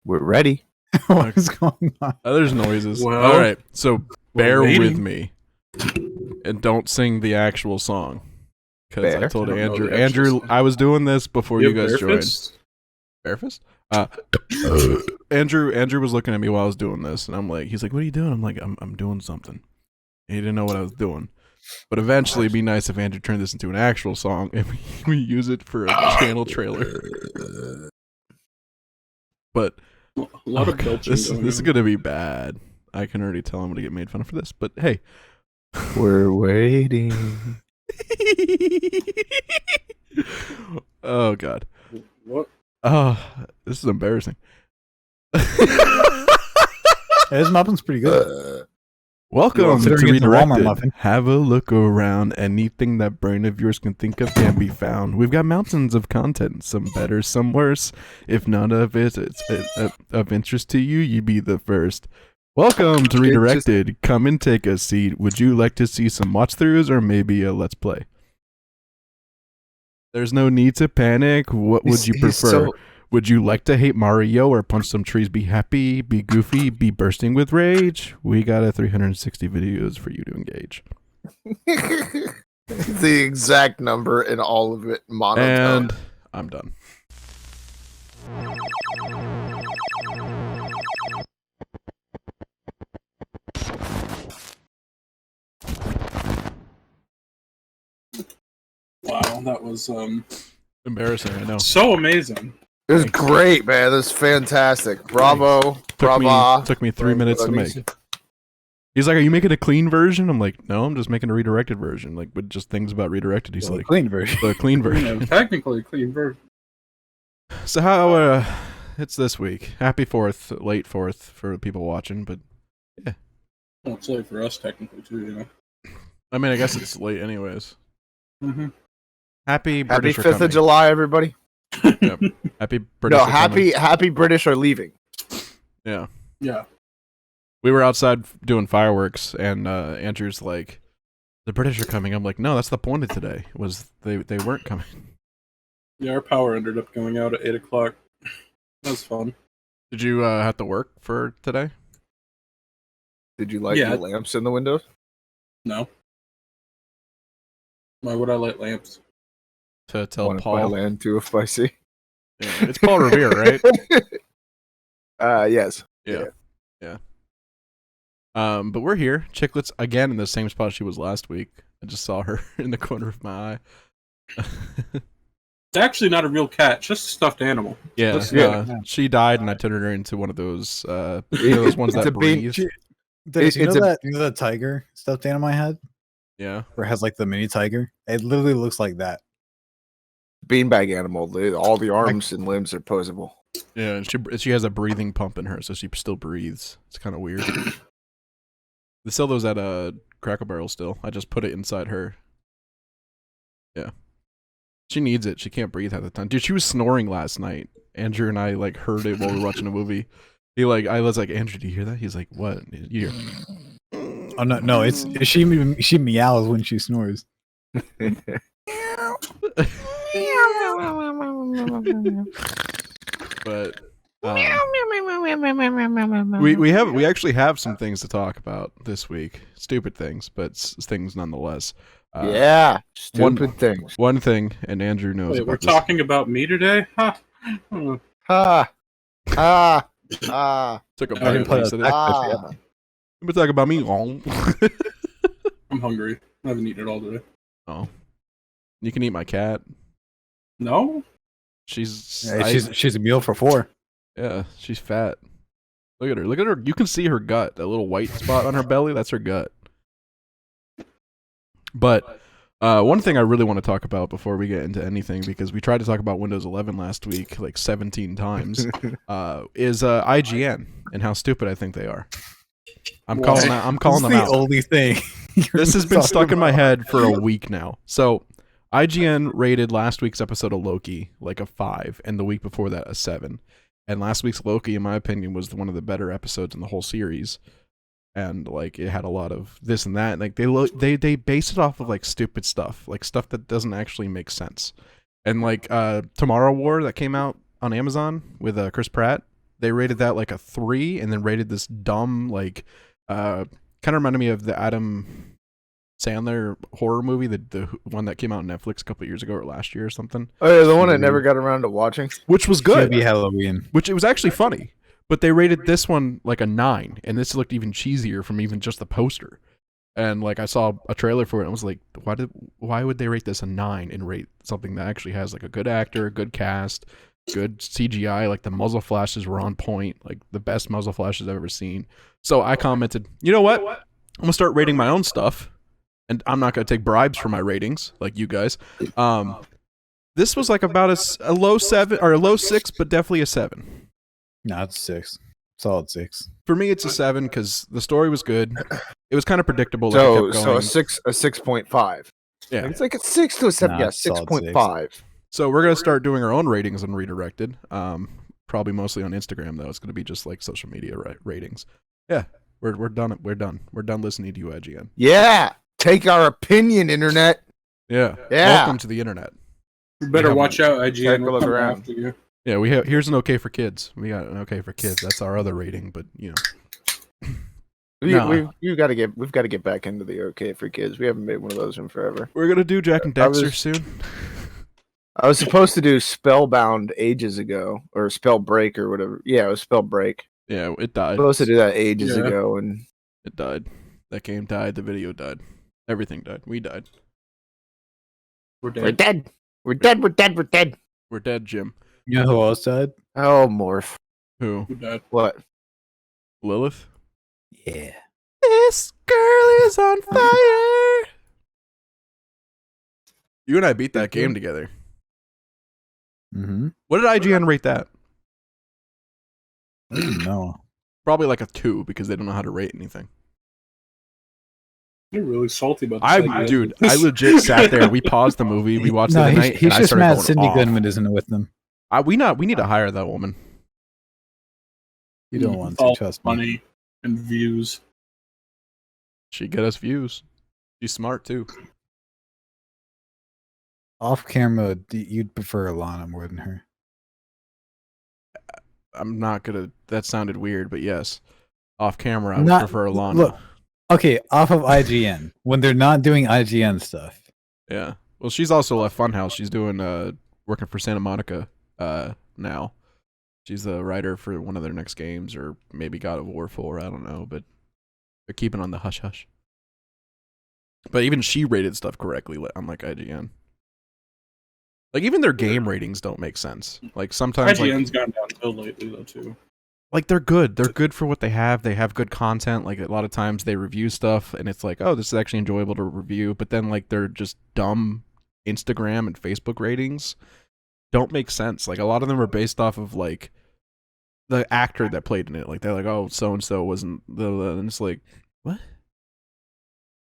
We're ready. What is going on? There's noises. Well, all right, so bear waiting. with me and don't sing the actual song because I Bear? told I don't know Andrew. the actual Andrew, song. I was doing this before you guys joined. Bearfist? Bearfist? Andrew was looking at me while I was doing this, and I'm like, he's like, "What are you doing?" I'm like, "I'm doing something." He didn't know what I was doing, but eventually, it'd be nice if Andrew turned this into an actual song and we use it for a channel trailer. But A lot of God, belching this going is on. gonna be bad. I can already tell I'm gonna get made fun of for this, but hey. We're waiting. Oh God. What? Oh, this is embarrassing. His muffin's pretty good. Welcome to Considering it's a Walmart Redirected. muffin. Have a look around. Anything that brain of yours can think of can be found. We've got mountains of content, some better, some worse. If none of it is of interest to you, you be the first. Welcome to Redirected. Come and take a seat. Would you like to see some watch-throughs or maybe a let's play? There's no need to panic. What would you prefer? Would you like to hate Mario or punch some trees, be happy, be goofy, be bursting with rage? We got 360 videos for you to engage. The exact number in all of it monotone. And I'm done. Wow, that was Embarrassing, I know. so amazing. It was great, man. This is fantastic. Bravo. Brava. Took me 3 minutes to make. He's like, "Are you making a clean version?" I'm like, "No, I'm just making a redirected version, like with just things about redirected." He's like, Clean version. "The clean version." Technically a clean version. So how it's this week. Happy 4th, late 4th for people watching, but Well, it's late for us technically too, you know. I mean, I guess it's late anyways. Mm-hmm. Happy Happy British are 5th coming. of July, everybody. Yep. Happy British. No, are coming. happy British are leaving. Yeah. Yeah. We were outside doing fireworks, and Andrew's like, "The British are coming." I'm like, "No, that's the point of today. Was they weren't coming." Yeah, our power ended up going out at 8 o'clock. That was fun. Did you have to work for today? Did you light Yeah. the lamps in the windows? No. Why would I light lamps? To tell One by Paul. land, two if by sea. Yeah, it's Paul Revere, right? Yes. Yeah. But we're here. Chiclet's again in the same spot she was last week. I just saw her in the corner of my eye. It's actually not a real cat, it's just a stuffed animal. Yeah, Yeah. she died, and I turned her into one of those, those ones It's that a big- breathe. Dennis, It's a- you know that tiger stuffed animal I had? Yeah, Where it has like the mini tiger? It literally looks like that. Beanbag animal. All the arms and limbs are posable. yeah. And she has a breathing pump in her, so she still breathes. It's kind of weird. They sell those at Cracker Barrel still. I just put it inside her. Yeah, she needs it. She can't breathe half the time. Dude, she was snoring last night. Andrew and I like heard it while we were watching a movie. I was like, "Andrew, do you hear that?" He's like, "What?" You hear? Oh no, it's she meows when she snores. But we actually have some things to talk about this week. Stupid things, but things nonetheless. Yeah. Stupid things. One thing, and Andrew knows Wait, about we're this. talking about me today? Huh. Hmm. Ha. Ha. Ha. Took a I bite didn't at play least. that. Ah. We're talking about me. I'm hungry. I haven't eaten it all today. Oh, you can eat my cat. No? She's She's a meal for 4. yeah, she's fat. Look at her. Look at her. You can see her gut. That little white spot on her belly. That's her gut. But one thing I really want to talk about before we get into anything, because we tried to talk about Windows 11 last week like 17 times, is IGN and how stupid I think they are. I'm Why? calling them the out. only thing. This has been stuck in my head for a week now. So IGN rated last week's episode of Loki like a 5, and the week before that a 7. And last week's Loki, in my opinion, was one of the better episodes in the whole series. And like it had a lot of this and that. Like they base it off of like stupid stuff, like stuff that doesn't actually make sense. And like Tomorrow War that came out on Amazon with Chris Pratt. They rated that like a 3, and then rated this dumb like kind of reminded me of the Adam Sandler horror movie, the one that came out on Netflix a couple years ago or last year or something. Oh yeah, the one I never got around to watching. Which was Should good. be Halloween. Which it was actually funny. But they rated this one like a 9, and this looked even cheesier from even just the poster. And like I saw a trailer for it, and I was like, why would they rate this a 9 and rate something that actually has like a good actor, a good cast, good CGI? Like the muzzle flashes were on point, like the best muzzle flashes I've ever seen. So I commented, you know what? I'm gonna start rating my own stuff, and I'm not gonna take bribes for my ratings like you guys. This was like about a low 7 or a low 6, but definitely a 7. No, it's 6. Solid 6. For me, it's a 7 because the story was good. It was kind of predictable. So Like it kept so going. a 6.5. Yeah. It's like a 6 to a 7. Nah, Yeah, it's solid 6.5. So we're gonna start doing our own ratings on Redirected. Probably mostly on Instagram though. It's gonna be just like social media ratings. Yeah, we're done. We're done. We're done listening to you, IGN. Yeah, take our opinion, internet. Yeah. Yeah. Welcome to the internet. You better Yeah. watch out, Take IGN. a We'll look come around. after you. Yeah, we have. Here's an okay for kids. We got an okay for kids. That's our other rating, but you know. We've got to get back into the OK for kids. We haven't made one of those in forever. We're gonna do Jack and I Dexter was- soon. I was supposed to do Spellbound ages ago, or Spellbreak or whatever. Yeah, it was Spellbreak. Yeah, it I died. was supposed to do that ages Yeah. ago, and It died. That game died. The video died. Everything died. We died. We're we're dead. dead. We're dead. We're dead. We're dead. We're dead, Jim. You know who else died? Oh, Morph. Who? We're dead. What? Lilith? Yeah. This girl is on fire. You and I beat that game together. Mm-hmm. What did IGN rate that? I don't know. Probably like a 2 because they don't know how to rate anything. You're really salty about this. Dude, I legit sat there. We paused the movie. We watched No, it he's, tonight. he's and I just started mad going Cindy off. Goodman isn't with them. We need to hire that woman. You don't want All to, trust me. money and views. She get us views. She's smart too. Off camera, you'd prefer Alana more than her. I'm not gonna. That sounded weird, but yes. Off camera, I would Not- prefer Alana. look. Okay, off of IGN. When they're not doing IGN stuff. Yeah. Well, she's also left Funhouse. She's doing working for Santa Monica now. She's the writer for one of their next games, or maybe God of War 4. I don't know, but they're keeping on the hush hush. But even she rated stuff correctly, unlike IGN. Like even their game ratings don't make sense. Like sometimes, IGN's gone downhill lately, though, too. like they're good. They're good for what they have. They have good content. Like a lot of times they review stuff, and it's like, oh, this is actually enjoyable to review. But then like they're just dumb Instagram and Facebook ratings don't make sense. Like a lot of them are based off of like the actor that played in it. Like they're like, oh, so and so wasn't and it's like, what?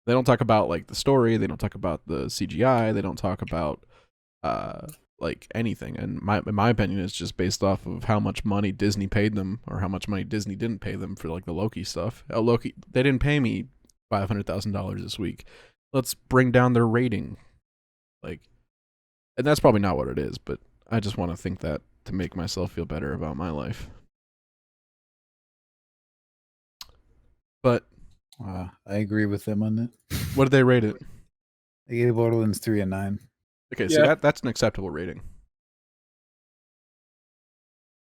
They don't talk about like the story. They don't talk about the CGI. They don't talk about like anything. And in my opinion, it's just based off of how much money Disney paid them, or how much money Disney didn't pay them for like the Loki stuff. Oh, Loki, they didn't pay me $500,000 this week. Let's bring down their rating. Like, and that's probably not what it is, but I just want to think that to make myself feel better about my life. But I agree with them on that. what did they rate it? They gave Borderlands 3 a 9. Okay, so Yeah. that's an acceptable rating.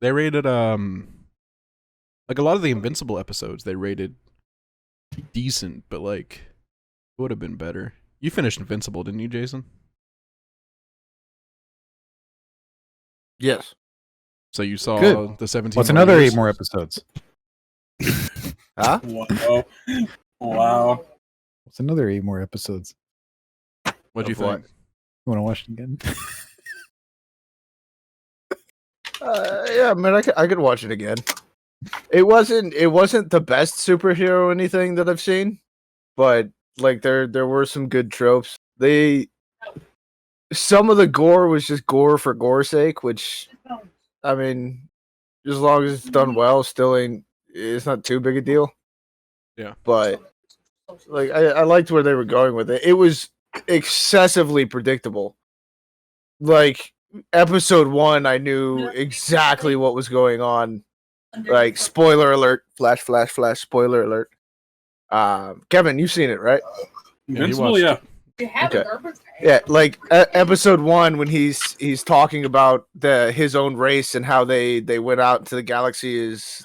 They rated like a lot of the Invincible episodes they rated decent, but like it would have been better. You finished Invincible, didn't you, Jason? yes. So you saw Good. the 17. What's another years? 8 more episodes? Huh? Wow. Wow. What's another 8 more episodes? What'd you Of what? think? You want to watch it again? Yeah, man, I could watch it again. It wasn't the best superhero or anything that I've seen, but like there were some good tropes. Some of the gore was just gore for gore's sake, which I mean, as long as it's done well, it's not too big a deal. Yeah. But like I liked where they were going with it. It was excessively predictable. Like episode 1, I knew exactly what was going on Like spoiler alert, flash, flash, flash, spoiler alert. Kevin, you've seen it, right? Yeah, he Invincible, watched yeah. it. Okay. Yeah, like episode 1 when he's talking about his own race and how they went out into the galaxy is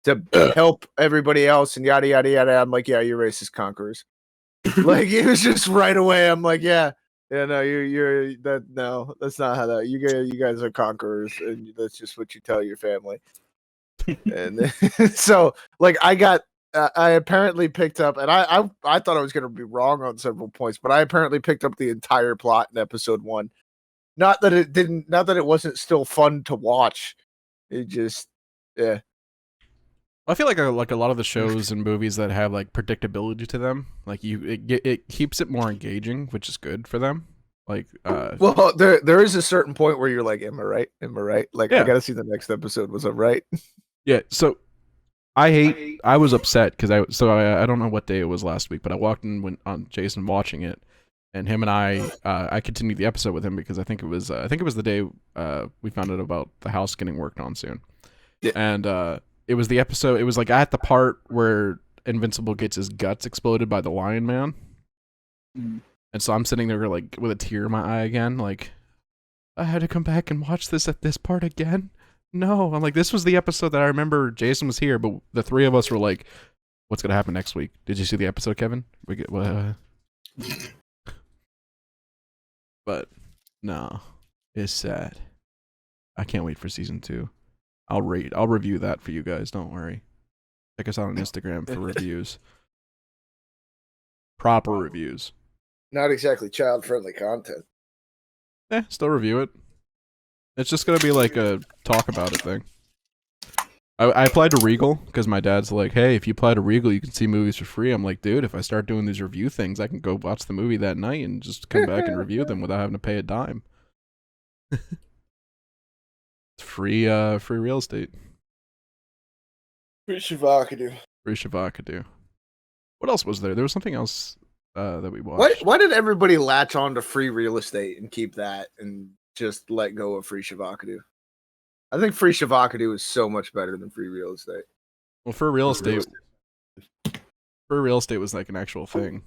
to help everybody else and yada yada yada. I'm like, yeah, your race is conquerors. Like it was just right away. I'm like, yeah, no, you're that. No, that's not how that. You guys are conquerors, and that's just what you tell your family. And so, like, I apparently picked up, and I thought I was going to be wrong on several points, but I apparently picked up the entire plot in episode 1. Not that it wasn't still fun to watch. It just, yeah. I feel like a lot of the shows and movies that have like predictability to them, like it keeps it more engaging, which is good for them. Like, Well, there is a certain point where you're like, am I right? Am I right? Like, Yeah. I got to see the next episode. Was I right? yeah. So I was upset because I don't know what day it was last week, but I walked in when on Jason watching it, and him and I continued the episode with him because I think it was the day we found out about the house getting worked on soon, Yeah. and it was the episode. It was like at the part where Invincible gets his guts exploded by the Lion Man, and so I'm sitting there like with a tear in my eye again, like I had to come back and watch this at this part again. No, I'm like, this was the episode that I remember Jason was here, but the three of us were like, what's gonna happen next week? Did you see the episode, Kevin? But no, it's sad. I can't wait for season 2. I'll review that for you guys. Don't worry. Check us out on Instagram for reviews. Proper reviews. Not exactly child-friendly content. Still review it. It's just gonna be like a talk about it thing. I applied to Regal because my dad's like, hey, if you apply to Regal, you can see movies for free. I'm like, dude, if I start doing these review things, I can go watch the movie that night and just come back and review them without having to pay a dime. It's free real estate. Free Shavakadu. Free Shavakadu. What else was there? There was something else that we watched. Why did everybody latch on to free real estate and keep that and just let go of free Shavakadu? I think free Shavakadu is so much better than free real estate. Well, for real estate was like an actual thing.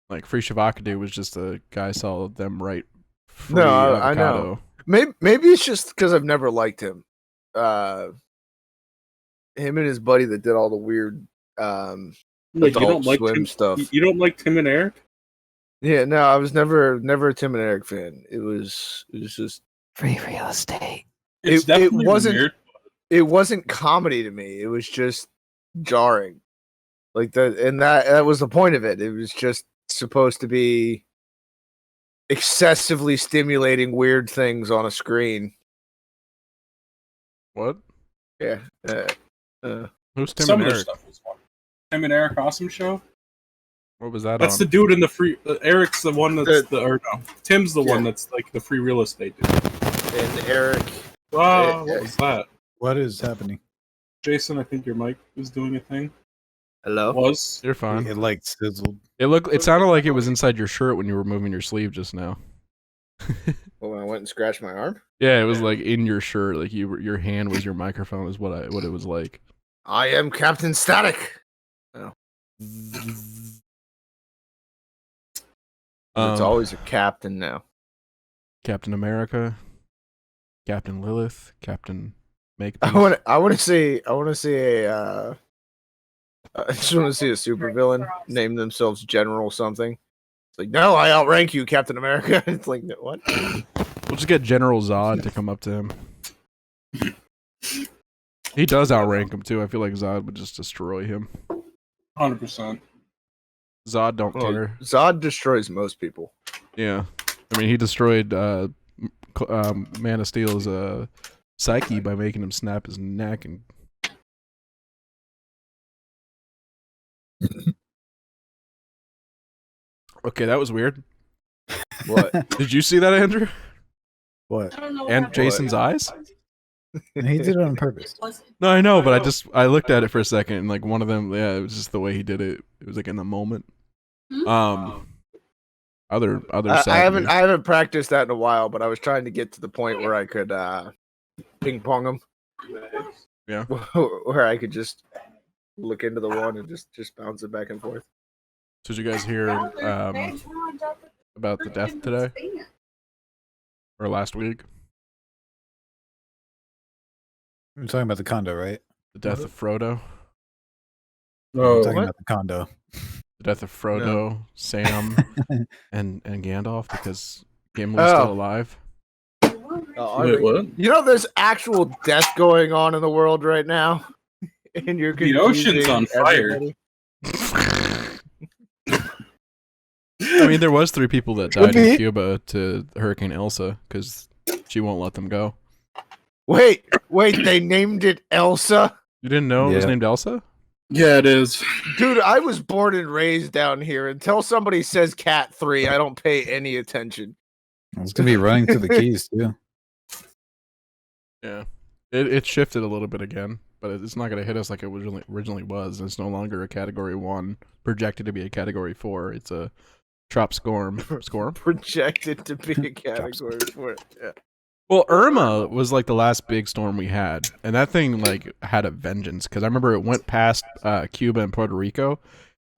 Like free Shavakadu was just a guy saw them write free No, I avocado. know. Maybe it's just because I've never liked him. Him and his buddy that did all the weird Like you Adult don't like Swim Tim, stuff. You don't like Tim and Eric? Yeah, no, I was never a Tim and Eric fan. It was just Free real estate. It's It definitely wasn't- weird. it wasn't comedy to me. It was just jarring. Like that was the point of it. It was just supposed to be excessively stimulating weird things on a screen. What? Yeah. Who's Tim Some and of their Eric? stuff was fun. Tim and Eric Awesome Show. What was that That's on? the dude in the free. Eric's the one that's The- Tim's the one Yeah. that's like the free real estate dude. And Eric. Oh, what was that? What is happening? Jason, I think your mic was doing a thing. Hello? Was You're fine. It like sizzled. It sounded like it was inside your shirt when you were moving your sleeve just now. When I went and scratched my arm? Yeah, it was like in your shirt, like your hand was your microphone is what it was like. I am Captain Static. It's always a captain now. Captain America, Captain Lilith, Captain Make. I want to see a I just want to see a supervillain name themselves General something. It's like, no, I outrank you, Captain America. It's like, no, what? We'll just get General Zod to come up to him. He does outrank him too. I feel like Zod would just destroy him. 100%. Zod don't Well, care. Zod destroys most people. Yeah, I mean he destroyed Man of Steel's psyche by making him snap his neck and. Okay, that was weird. What? Did you see that, Andrew? What? And Jason's eyes? He did it on purpose. No, I know, but I looked at it for a second, and like one of them, yeah, it was just the way he did it. It was like in the moment. Other I haven't practiced that in a while, but I was trying to get to the point where I could ping pong them. Yeah. where I could just look into the one and just bounce it back and forth. So did you guys hear about the death today or last week? We're talking about the condo, right? The death of Frodo. We're Oh, talking what? about the condo. The death of Frodo, Sam, and Gandalf because Gimli's Oh. still alive. wait, what? You know, there's actual death going on in the world right now, and you're The ocean's confusing on fire. everybody. I mean, there was 3 people that Could died in be. Cuba to Hurricane Elsa because she won't let them go. Wait, they named it Elsa? You didn't know it was Yeah. named Elsa? Yeah, it is. Dude, I was born and raised down here. Until somebody says Cat 3, I don't pay any attention. It's gonna be running through the keys too. Yeah. It shifted a little bit again, but it's not going to hit us like it originally was. It's no longer a Category 1, projected to be a Category 4. It's a Trop Storm. Projected to be a category for it. Yeah. Well, Irma was like the last big storm we had, and that thing like had a vengeance because I remember it went past Cuba and Puerto Rico,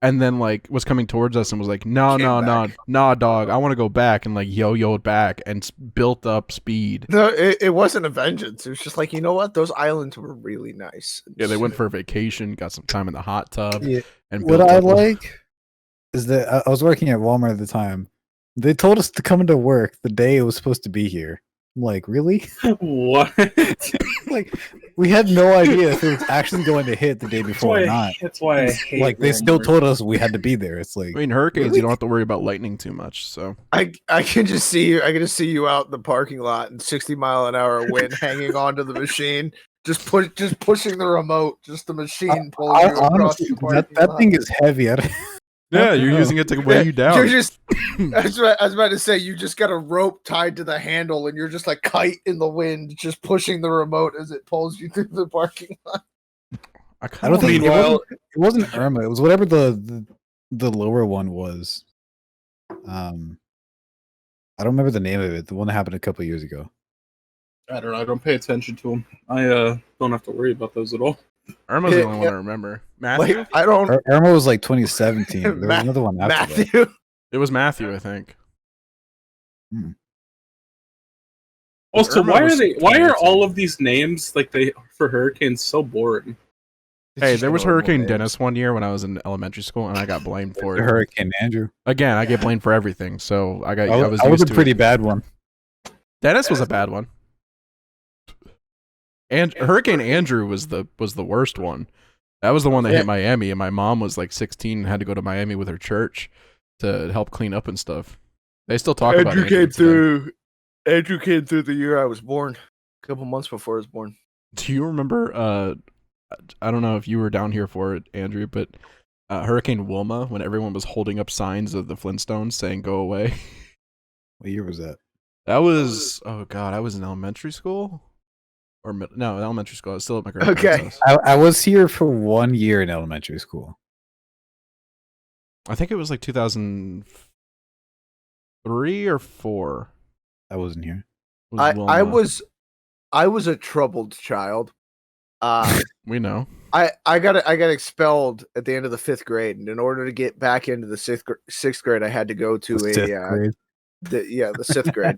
and then like was coming towards us and was like, no, dog, I want to go back, and like yo-yoed back and built up speed. No, it wasn't a vengeance. It was just like, you know what? Those islands were really nice. Yeah, they went for a vacation, got some time in the hot tub, Yeah. and What built I up- like is that I was working at Walmart at the time. They told us to come into work the day it was supposed to be here. I'm like, really? What? Like, we had no idea if it was actually going to hit the day before or not. That's why I hate Like, they still Walmart. told us we had to be there. It's like, I mean, hurricanes, Really? you don't have to worry about lightning too much. So I can just see you. I can just see you out in the parking lot and 60-mile-an-hour wind hanging onto the machine, just pushing the remote, just the machine pulling you across honestly, the parking that lot. thing is heavy. yeah, you're know. using it to weigh you down. You're just. I was about to say, you just got a rope tied to the handle, and you're just like kite in the wind, just pushing the remote as it pulls you through the parking lot. I I kind don't of think Meanwhile- it wasn't Irma. It was whatever the lower one was. I don't remember the name of it. The one that happened a couple of years ago. I don't know. I don't pay attention to them. I don't have to worry about those at all. Irma's the Yeah, only yeah. one I remember. Matthew? Like, I don't. Irma was like 2017. There was Ma- another one after that. Matthew. It was Matthew, I think. Also, Irma why was are they? Why are 2018. all of these names like they for hurricanes so boring? Hey, there was normal Hurricane names. Dennis one year when I was in elementary school, and I got blamed for it. Hurricane Andrew. Again, I get blamed for everything, so I was That was used a to pretty it. bad one. Dennis was a bad one, and Hurricane Andrew was the worst one. That was the one that Yeah. hit Miami, and my mom was like 16 and had to go to Miami with her church to help clean up and stuff. They still talk about Andrew Andrew came today. through. Andrew came through the year I was born. A couple months before I was born. Do you remember? I don't know if you were down here for it, Andrew, but Hurricane Wilma, when everyone was holding up signs of the Flintstones saying "Go away." What year was that? That was I was in elementary school, or no, elementary school. I was still at my grandparents' Okay. house. I was here for 1 year in elementary school. I think it was like 2003 or 4. I wasn't here. I was a troubled child. We know. I got expelled at the end of the 5th grade, and in order to get back into the 6th grade, I had to go to The a sixth grade. the 6th grade.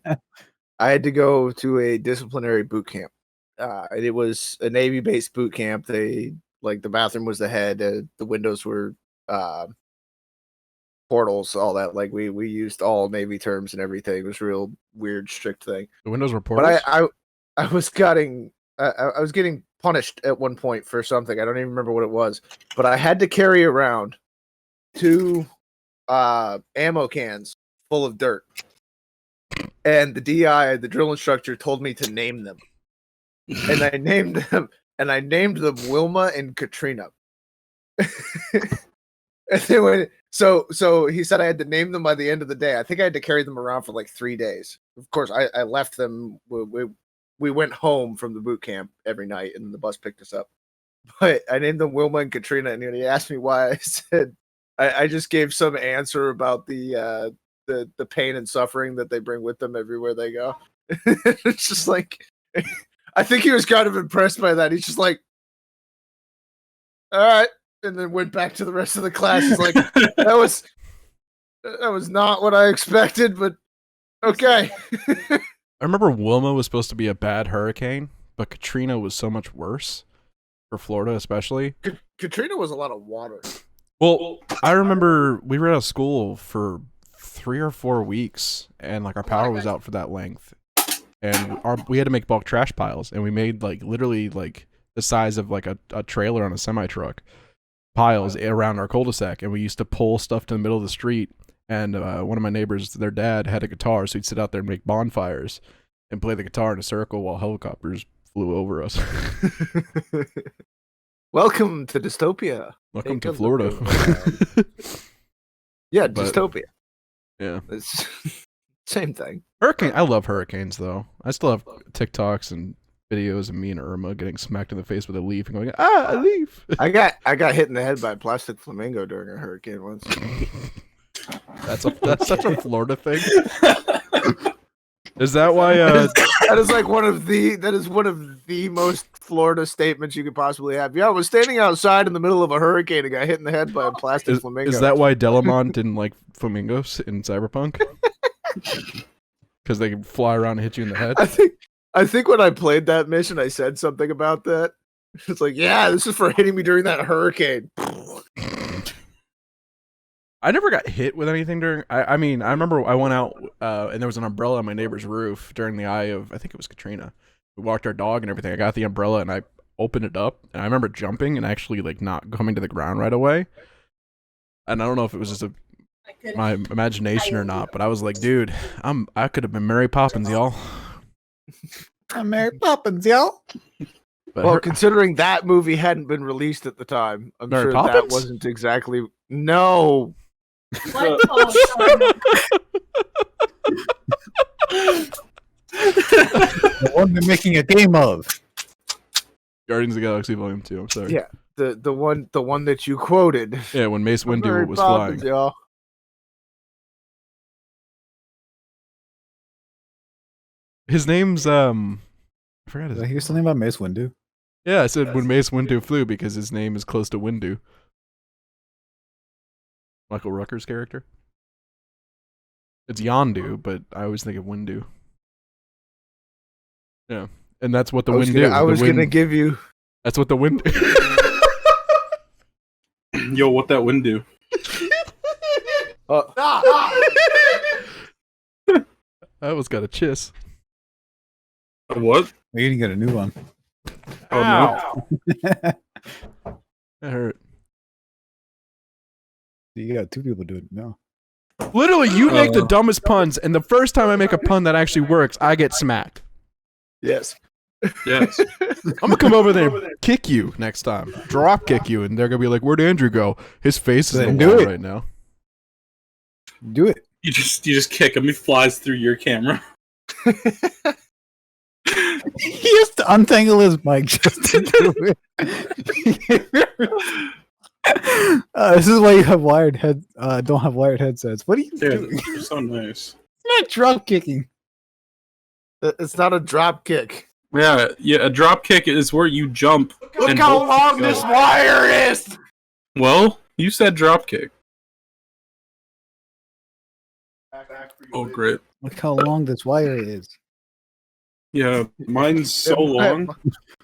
I had to go to a disciplinary boot camp. And it was a Navy-based boot camp. They like the bathroom was the head. The windows were portals, all that. Like we used all Navy terms and everything. It was a real weird, strict thing. The windows were portals. But I was getting punished at one point for something. I don't even remember what it was. But I had to carry around 2 ammo cans full of dirt. And the DI, the drill instructor, told me to name them. And I named them Wilma and Katrina. And then so he said I had to name them by the end of the day. I think I had to carry them around for like 3 days. Of course, I left them. We went home from the boot camp every night, and the bus picked us up. But I named them Wilma and Katrina, and when he asked me why, I said I just gave some answer about the pain and suffering that they bring with them everywhere they go. It's just like I think he was kind of impressed by that. He's just like, all right, and then went back to the rest of the class. He's like, that was not what I expected, but okay. I remember Wilma was supposed to be a bad hurricane, but Katrina was so much worse for Florida, especially. Katrina was a lot of water. Well, I remember we were out of school for 3 or 4 weeks, and like our power was out for that length, and we had to make bulk trash piles, and we made like literally like the size of like a trailer on a semi truck piles around our cul-de-sac, and we used to pull stuff to the middle of the street. And one of my neighbors, their dad had a guitar, so he'd sit out there and make bonfires and play the guitar in a circle while helicopters flew over us. Welcome to dystopia. Welcome to Take a Florida. look Yeah, But- dystopia. Yeah. It's same thing. Hurricane. I love hurricanes, though. I still have TikToks and videos of me and Irma getting smacked in the face with a leaf and going, a leaf. I got hit in the head by a plastic flamingo during a hurricane once. That's such a Florida thing. Is that why? That is one of the most Florida statements you could possibly have. Yeah, I was standing outside in the middle of a hurricane and got hit in the head by a plastic flamingo. Is that why Delamont didn't like flamingos in Cyberpunk? Because they can fly around and hit you in the head. I think when I played that mission, I said something about that. It's like, yeah, this is for hitting me during that hurricane. I never got hit with anything during. I mean, I remember I went out and there was an umbrella on my neighbor's roof during the eye of, I think it was Katrina. We walked our dog and everything. I got the umbrella and I opened it up, and I remember jumping and actually like not coming to the ground right away. And I don't know if it was just my imagination or not, but I was like, dude, I could have been Mary Poppins, y'all. I'm Mary Poppins, y'all. But Well, considering that movie hadn't been released at the time, I'm Mary sure Poppins? that wasn't exactly. No. What? Oh, sorry. The one they're making a game of. Guardians of the Galaxy Volume 2. I'm sorry. Yeah. The one that you quoted. Yeah, when Mace Windu Mary was Poppins, flying. y'all. His name's I forgot his Did I hear something about Mace Windu? Yeah, I said when Mace Windu flew because his name is close to Windu. Michael Rooker's character. It's Yondu, but I always think of Windu. Yeah, and that's what the wind do. I was gonna give you. That's what the wind. Yo, what that wind do? I almost got a chiss. What? You didn't get a new one. Oh, no. That hurt. You got 2 people doing it now. Literally, you make the dumbest puns, and the first time I make a pun that actually works, I get smacked. Yes. Yes. I'm gonna come over there and kick you next time. Drop kick you, and they're gonna be like, "Where'd Andrew go? His face is Then in the do wall it. right now." Do it. You just kick him. He flies through your camera. He has to untangle his mic just to do it. This is why you have don't have wired headsets. What are you Dude, doing? you're so nice. It's not drop kicking. It's not a drop kick. Yeah, a drop kick is where you jump. Look and how hope long to this go. wire is. Well, you said drop kick. Oh, great. Look how long this wire is. Yeah, mine's so long.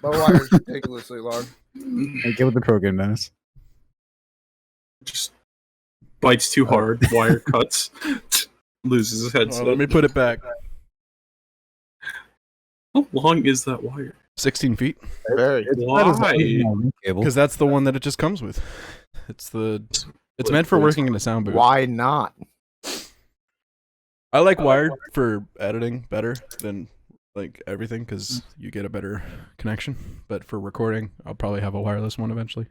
My wire's ridiculously long. Hey, get with the program, Dennis. Just bites too hard. Wire cuts. Loses his Oh, headset. let me put it back. How long is that wire? 16 feet, Very. Why? Cable. because that's the one that it just comes with. It's meant for working in a sound booth. Why not? I like wired for editing better than like everything because you get a better connection. But for recording, I'll probably have a wireless one eventually.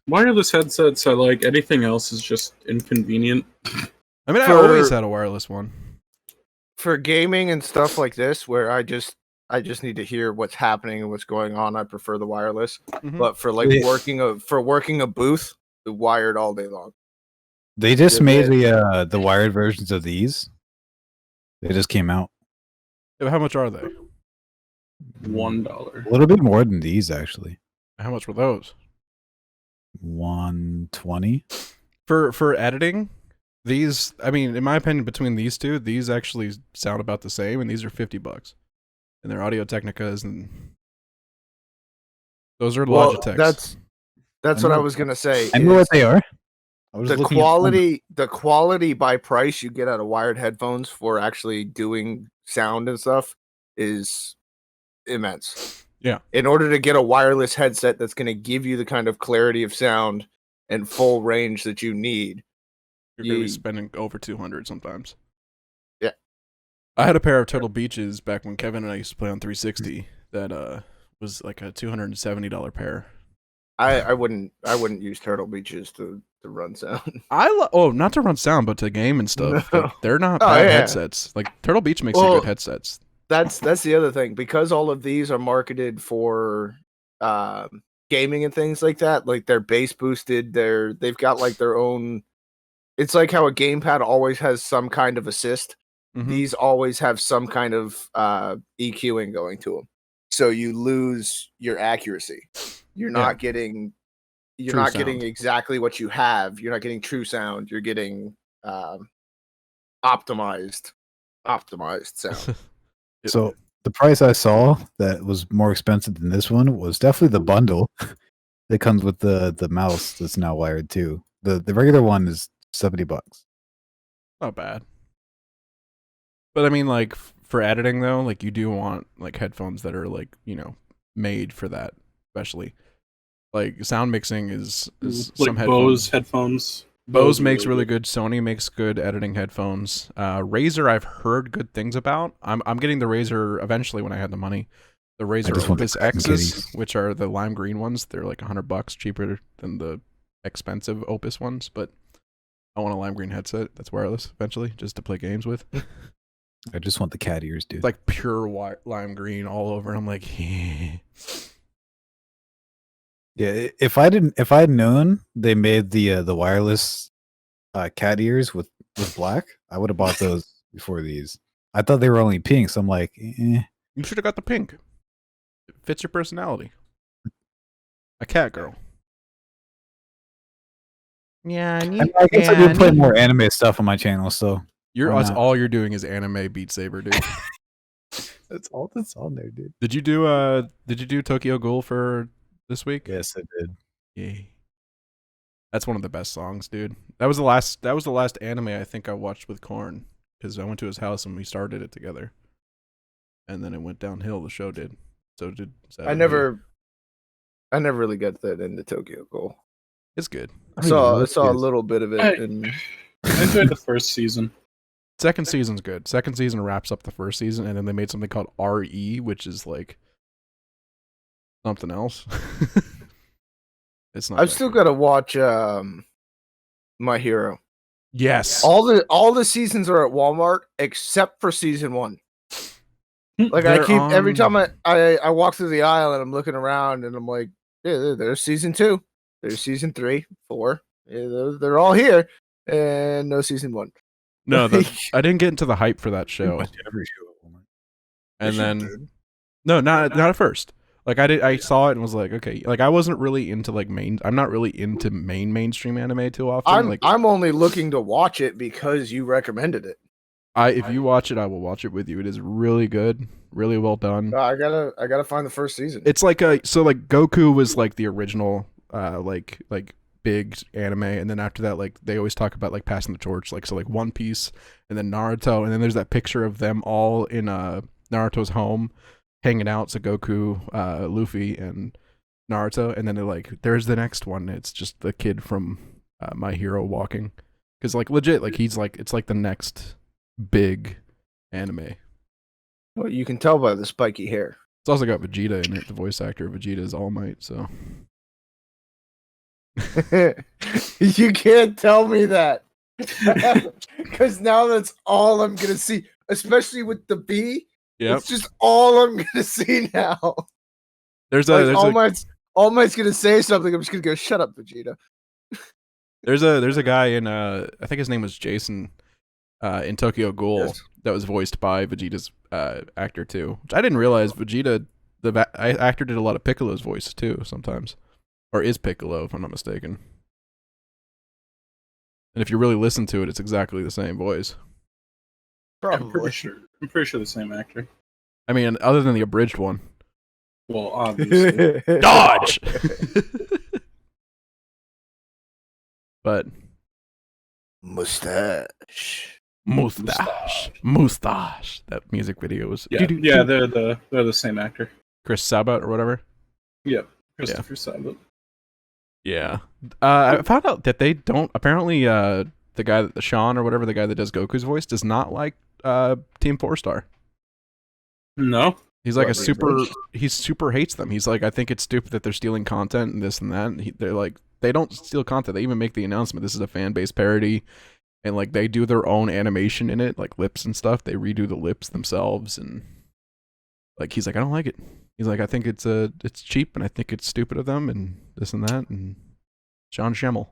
Wireless headsets, I like. Anything else is just inconvenient. I mean, I For- always had a wireless one. For gaming and stuff like this, where I just need to hear what's happening and what's going on, I prefer the wireless. Mhm. But for like Yeah. working a booth, the wired all day long. They just Yeah, made the wired versions of these. They just came out. Yeah, but how much are they? $1. A little bit more than these actually. How much were those? 120. For editing, these, I mean, in my opinion, between these two, these actually sound about the same, and these are $50. And they're Audio Technicas, and those are Well, Logitechs. that's I what I know- was gonna say. I know what is they are. I was The looking at quality by price you get out of wired headphones for actually doing sound and stuff is immense. Yeah. In order to get a wireless headset that's going to give you the kind of clarity of sound and full range that you need. You're going to be you- spending over 200 sometimes. Yeah. I had a pair of Turtle Beaches back when Kevin and I used to play on 360 that was like a $270 pair. I wouldn't use Turtle Beaches to run sound. Not to run sound, but to game and stuff. No. Like, they're not Oh, bad yeah. headsets. Like Turtle Beach makes Well, good headsets. That's the other thing, because all of these are marketed for gaming and things like that. Like they're bass boosted. They've got like their own. It's like how a gamepad always has some kind of assist. Mhm. These always have some kind of EQing going to them, so you lose your accuracy. You're not getting. You're True not getting sound. exactly what you have. You're not getting true sound. You're getting optimized sound. So the price I saw that was more expensive than this one was definitely the bundle that comes with the mouse that's now wired too. The regular one is $70. Not bad. But I mean, like, for editing though, like you do want like headphones that are like, you know, made for that, especially. Like sound mixing is Like some Bose headphones. headphones. Bose makes really good. Sony makes good editing headphones. Razer, I've heard good things about. I'm getting the Razer eventually when I have the money. The Razer just want the Opus Kraken X's, kitties. which are the lime green ones. They're like $100 cheaper than the expensive Opus ones, but I want a lime green headset that's wireless eventually, just to play games with. I just want the cat ears, dude. It's like pure lime green all over. And I'm like, Yeah, if I had known they made the wireless cat ears with black, I would have bought those before these. I thought they were only pink, so I'm like, eh. you should have got the pink. It fits your personality. A cat girl. Yeah, I guess I do play more anime stuff on my channel, so why That's not? all you're doing is anime Beat Saber, dude. that's all that's on there, dude. Did you do Tokyo Ghoul for this week? Yes, I did. Yay. That's one of the best songs, dude. That was the last anime I think I watched with Korn, because I went to his house and we started it together. And then it went downhill, the show did. So did I never really got that into Tokyo Ghoul. It's good. I saw a little bit of it, Hey. and I enjoyed the first season. Second season's good. Second season wraps up the first season, and then they made something called RE, which is like something else. It's not. I've that still good. got to watch My Hero. Yes. All the seasons are at Walmart except for season 1. Like I They're keep every on- time I walk through the aisle and I'm looking around and I'm like, yeah, there's season 2, there's season 3, 4, yeah, they're all here, and no season 1. No, I didn't get into the hype for that show. Watch every show at Walmart. And Yes, you then did. no, not at first. Like I saw it and was like, okay. Like I wasn't really into like I'm not really into mainstream anime too often. I'm only looking to watch it because you recommended it. If you watch it, I will watch it with you. It is really good, really well done. I gotta find the first season. It's like Goku was like the original like big anime, and then after that, like they always talk about like passing the torch, like One Piece and then Naruto, and then there's that picture of them all in Naruto's home hanging out. So Goku, Luffy, and Naruto, and then they're like, there's the next one. It's just the kid from My Hero walking, because like legit, like he's like it's like the next big anime. Well, you can tell by the spiky hair. It's also got Vegeta in it. The voice actor of Vegeta is All Might. So You can't tell me that. Because now that's all I'm gonna see. Especially with the B. yeah, It's just all I'm gonna see now. there's Like, a All Might's gonna say something, I'm just gonna go, shut up, Vegeta. there's a guy in I think his name was Jason in Tokyo Ghoul, Yes. that was voiced by Vegeta's actor too. Which I didn't realize Vegeta, actor, did a lot of Piccolo's voice too sometimes, or is Piccolo if I'm not mistaken. And if you really listen to it, it's exactly the same voice. I'm pretty sure. I'm pretty sure the same actor. I mean, other than the abridged one. Well, obviously. Dodge. But mustache. That music video was Yeah, they're the same actor. Chris Sabat or whatever. Yep, Christopher Sabat. Yeah. I found out that they don't. Apparently, the guy, Sean or whatever, the guy that does Goku's voice, does not like Team 4-Star. No. He's like he super hates them. He's like, I think it's stupid that they're stealing content and this and that. And they're like, they don't steal content. They even make the announcement, this is a fan-based parody. And like, they do their own animation in it, like lips and stuff. They redo the lips themselves. And like, he's like, I don't like it. He's like, I think it's cheap and I think it's stupid of them and this and that. And Sean Schemmel.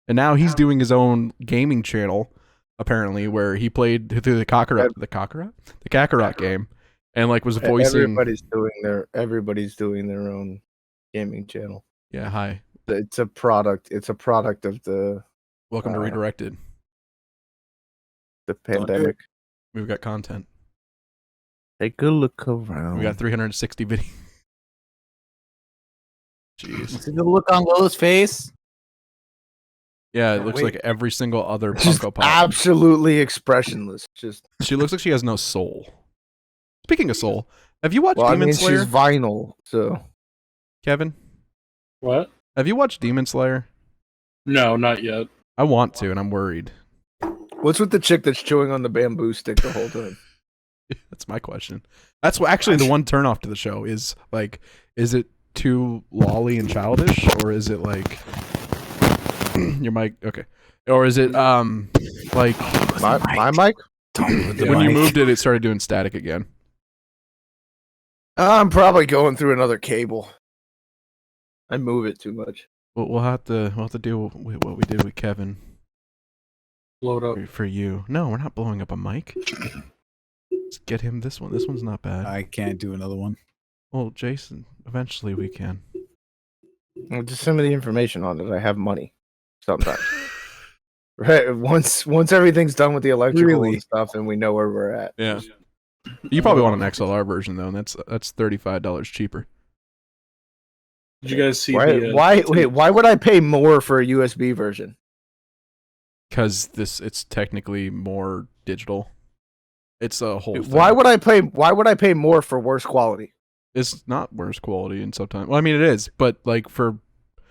And now he's doing his own gaming channel, apparently, where he played through the Kakarot game, and like was voicing. Everybody's doing their own gaming channel. Yeah, hi. It's a product. It's a product of the. Welcome to Redirected. The pandemic. We've got content. Take a look around. We got 360 videos. Jeez. See the look on Lola's face? Yeah, it looks like every single other Just Funko Pop. absolutely expressionless. Just She looks like she has no soul. Speaking of soul, have you watched well, Demon I mean, Slayer? she's vinyl, so Kevin, What? have you watched Demon Slayer? No, not yet. I want to, and I'm worried. what's with the chick that's chewing on the bamboo stick the whole time? That's my question. That's what actually the one turnoff to the show is like, is it too lolly and childish, or is it like your mic? Okay, or is it like My mic? when you moved it, it started doing static again? I'm probably going through another cable. I move it too much. We'll have to do what we did with Kevin Load up. for you. No, we're not blowing up a mic. Let's get him this one. This one's not bad. I can't do another one. Well, Jason, eventually we can. Well, just send me the information on it. I have money. Sometimes. Right. Once everything's done with the electrical and stuff, and we know where we're at. Yeah. You probably want an XLR version though, and that's $35 cheaper. Did you guys see Why would I pay more for a USB version? Because it's technically more digital. It's a whole thing. Why would I pay more for worse quality? It's not worse quality, and sometimes. Well, I mean, it is, but like for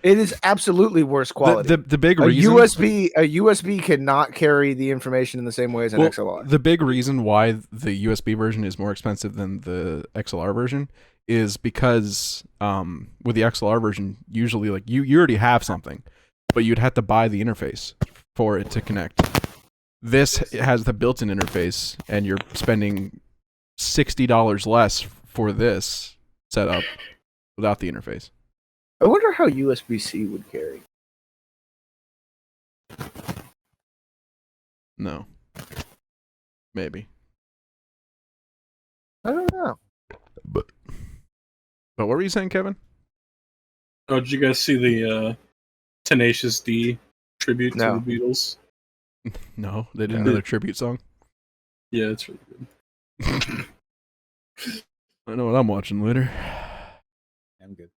It is absolutely worse quality. the big a reason USB cannot carry the information in the same way as an XLR. The big reason why the USB version is more expensive than the XLR version is because with the XLR version, usually like you already have something, but you'd have to buy the interface for it to connect. This has the built-in interface, and you're spending $60 less for this setup without the interface. I wonder how USB-C would carry. No. Maybe. I don't know. But what were you saying, Kevin? Oh, did you guys see the Tenacious D tribute to the Beatles? No, they did another tribute song. Yeah, it's really good. I know what I'm watching later. I'm good.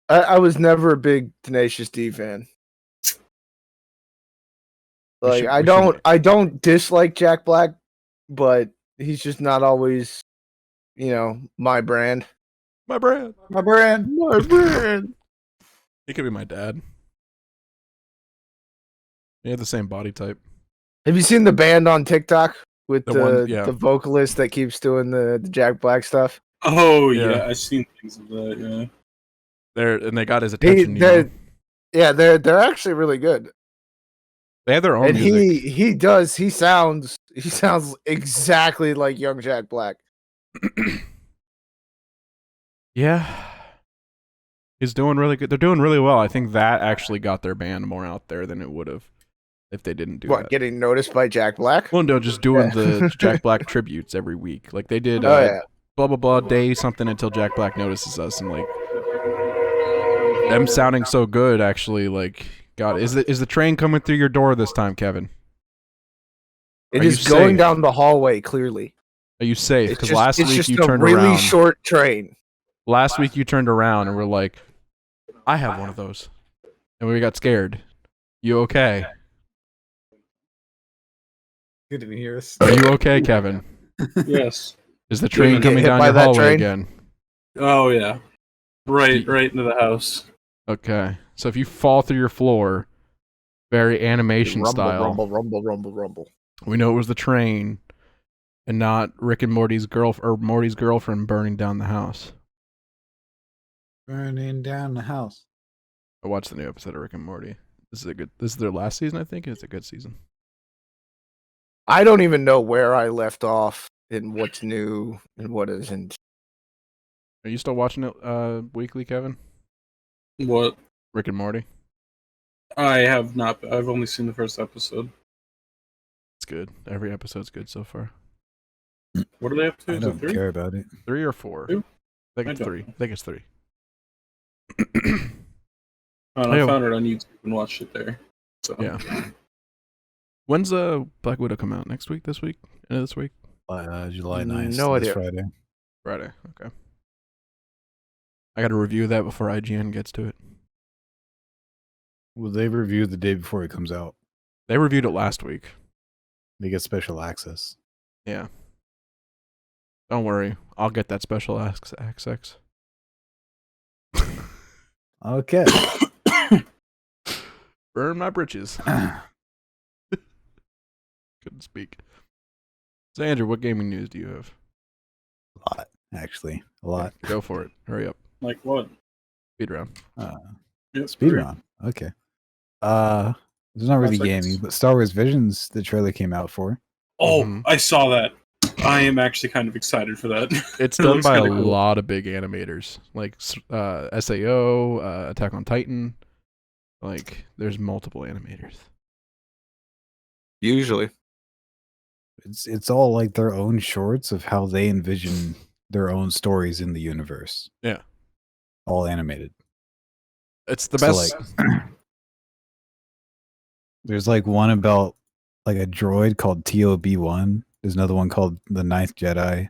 I was never a big Tenacious D fan. Like I don't dislike Jack Black, but he's just not always, my brand. My brand. My brand. My brand. He could be my dad. He had the same body type. Have you seen the band on TikTok with the vocalist that keeps doing the Jack Black stuff? Oh yeah, I've seen things of that. Yeah, they got his attention. They're actually really good. They have their own and music. He sounds exactly like young Jack Black. Yeah. He's doing really good. They're doing really well. I think that actually got their band more out there than it would have. if they didn't do What, that. getting noticed by Jack Black? Well, no, just doing Yeah. the Jack Black tributes every week. Like they did Oh yeah. blah blah blah day something until Jack Black notices us, and like them sounding so good actually. Like, God, is the train coming through your door this time, Kevin? It Are you is going safe? down the hallway. Clearly, Are you safe? it's Because just, last it's week just you a turned really around. short train. Last week you turned around and were like, "I have one of those," and we got scared. You okay? Good to hear us. Are you okay, Kevin? Yes. Is the you train get coming hit down by your that hallway train? again? Oh yeah. Right into the house. Okay. So if you fall through your floor, very animation Rumble, style, rumble, rumble, rumble, rumble. we know it was the train and not Rick and Morty's girlfriend burning down the house. Burning down the house. I watched the new episode of Rick and Morty. This is their last season, I think. It's a good season. I don't even know where I left off and what's new and what isn't. Are you still watching it weekly, Kevin? What? Rick and Morty? I have not. I've only seen the first episode. It's good. Every episode's good so far. What are they up to? I Is it don't 3? care about it. 3 or 4? Two? I think I it's don't 3. know. I think it's 3. I Yeah. found it on YouTube and watched it there. So Yeah. When's Black Widow come out? Next week? This week? End of this week? July 9th. No this idea. Friday. Friday. Okay. I got to review that before IGN gets to it. Well, they review the day before it comes out. They reviewed it last week. They get special access. Yeah. Don't worry. I'll get that special access. Okay. Burn my britches. Couldn't speak. So, Andrew, what gaming news do you have? A lot, actually. A lot. Go for it. Hurry up. like what? Speed round. Yep, Speed 3. run. Okay. It's not really 5 seconds. gaming, but Star Wars Visions, the trailer came out for. Oh, Mhm. I saw that. I am actually kind of excited for that. It's It done looks by a kinda cool. lot of big animators, like SAO, Attack on Titan. Like, there's multiple animators. Usually. It's all like their own shorts of how they envision their own stories in the universe. Yeah. All animated. It's the So, best. like, there's like one about like a droid called TOB1. There's another one called The Ninth Jedi.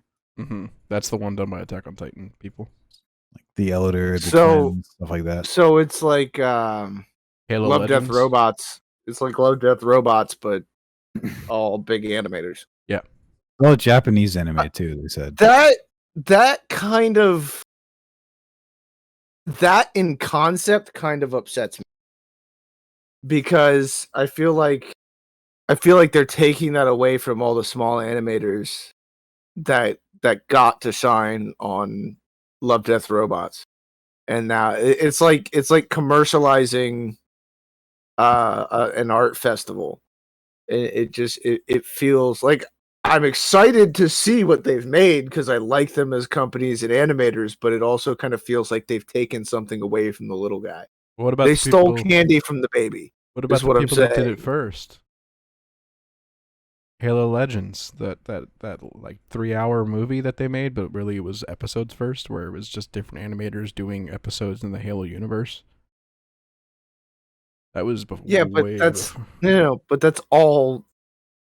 That's the one done by Attack on Titan people. Like the Elder, the So- twins, stuff like that. So it's like Halo Love Legends. Death Robots. It's like Love Death Robots, but all big animators. Oh, Japanese anime too, they said. That kind of that in concept kind of upsets me because I feel like they're taking that away from all the small animators that got to shine on Love Death Robots, and now it's like commercializing an art festival. It feels like I'm excited to see what they've made because I like them as companies and animators, but it also kind of feels like they've taken something away from the little guy. What about They the stole people, candy from the baby. What about is the what I'm people that did saying. it first? Halo Legends, that like 3-hour movie that they made, but really it was episodes first, where it was just different animators doing episodes in the Halo universe. That was Yeah, but way that's before. no, but that's all.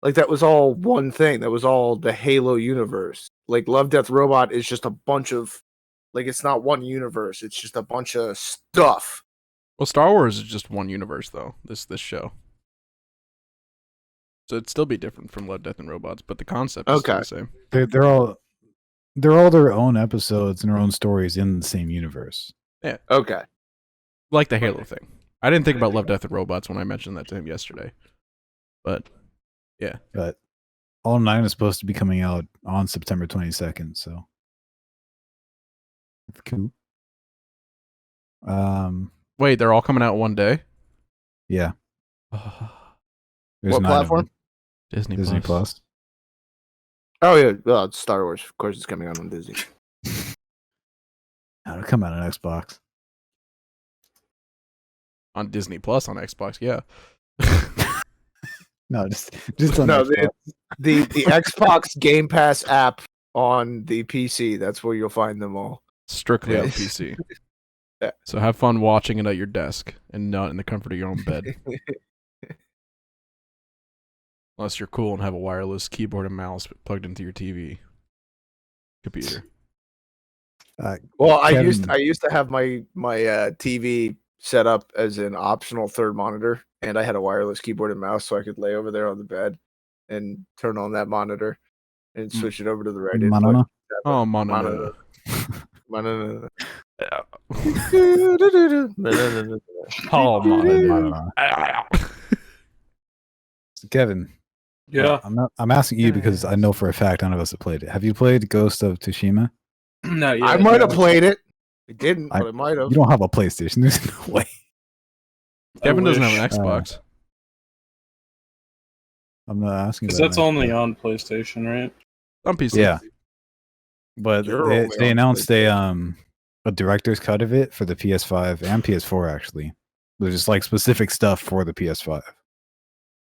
Like that was all one thing. That was all the Halo universe. Like Love Death Robot is just a bunch of, like it's not one universe. It's just a bunch of stuff. Well, Star Wars is just one universe, though. This show, so it'd still be different from Love, Death, and Robots, but the concept is still Okay. the same. They're all their own episodes and their own stories in the same universe. Okay. Like the Halo thing. I didn't think about Love, Death, and Robots when I mentioned that to him yesterday, but But all 9 is supposed to be coming out on September 22nd, so it's cool. wait, they're all coming out one day. Yeah. There's What 9 of platform? them. Disney Disney Plus. Oh yeah, well, it's Star Wars. Of course, it's coming out on Disney. It'll come out on Xbox. On Disney Plus on Xbox, yeah. No, just on No, Xbox. the Xbox Game Pass app on the PC. That's where you'll find them all. Strictly on Yes. PC. Yeah. So have fun watching it at your desk and not in the comfort of your own bed. Unless you're cool and have a wireless keyboard and mouse plugged into your TV computer. Well, I Kevin- used to have my TV set up as an optional third monitor, and I had a wireless keyboard and mouse, so I could lay over there on the bed and turn on that monitor and switch it over to the right input. Manana? Oh, Monitor. Manana. Manana. Oh, Manana. So Kevin, Yeah. I'm asking you because I know for a fact none of us have played it. Have you played Ghost of Tsushima? Not yet. I might have played it. I didn't, I- but I might have. You don't have a PlayStation. There's no way. Kevin doesn't have an wish. Xbox. I'm not asking. Because about that's an only Xbox. on PlayStation, right? On PC. Yeah. But You're they, only they on announced a director's cut of it for the PS5 and PS4 actually. There's just like specific stuff for the PS5.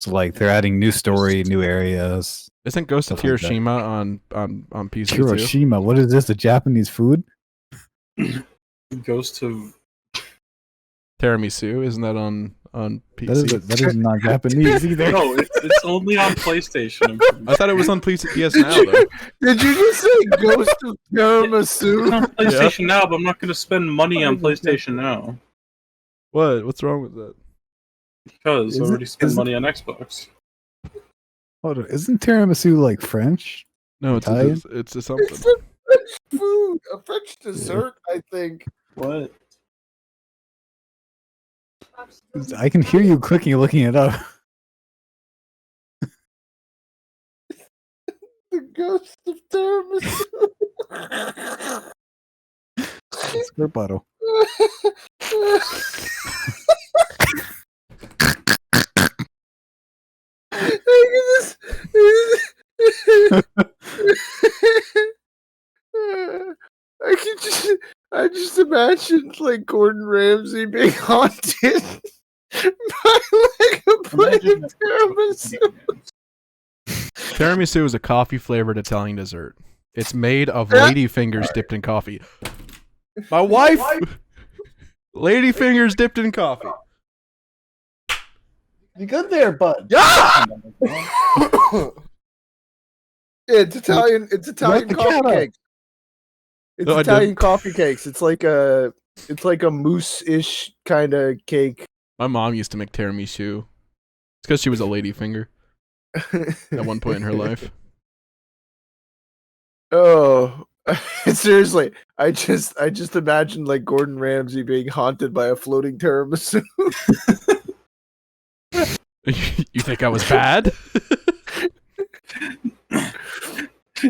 So like they're adding new story, new areas. Isn't Ghost of Stuff like that. Hiroshima on PC too? Hiroshima, what is this? A Japanese food? Ghost of Tiramisu, isn't that on PC? That is not Japanese either. no, it's only on PlayStation. I thought it was on PS Now though. Did you just say Ghost of It's Tiramisu? on PlayStation Now, but I'm not going to spend money on PlayStation Now What? What's wrong with that? because I Is it- already spent is it- money on Xbox. Hold on, isn't tiramisu like French? No, it's Italian? it's something. It's a French food, a French dessert, I think. What? I can hear you clicking, looking it up. The Ghost of Tiramisu. Squirt bottle. I just imagined like Gordon Ramsay being haunted by like a plate of tiramisu. Tiramisu is a coffee flavored Italian dessert. It's made of lady fingers dipped in coffee. My wife, lady fingers dipped in coffee. You good there, bud? Yeah! It's Italian. It's Italian the coffee cat up. cakes. It's No, I Italian didn't. coffee cakes. It's like a mousse-ish kind of cake. My mom used to make tiramisu. It's because she was a lady finger at one point in her life. Oh, seriously! I just imagined like Gordon Ramsay being haunted by a floating tiramisu. You think I was bad?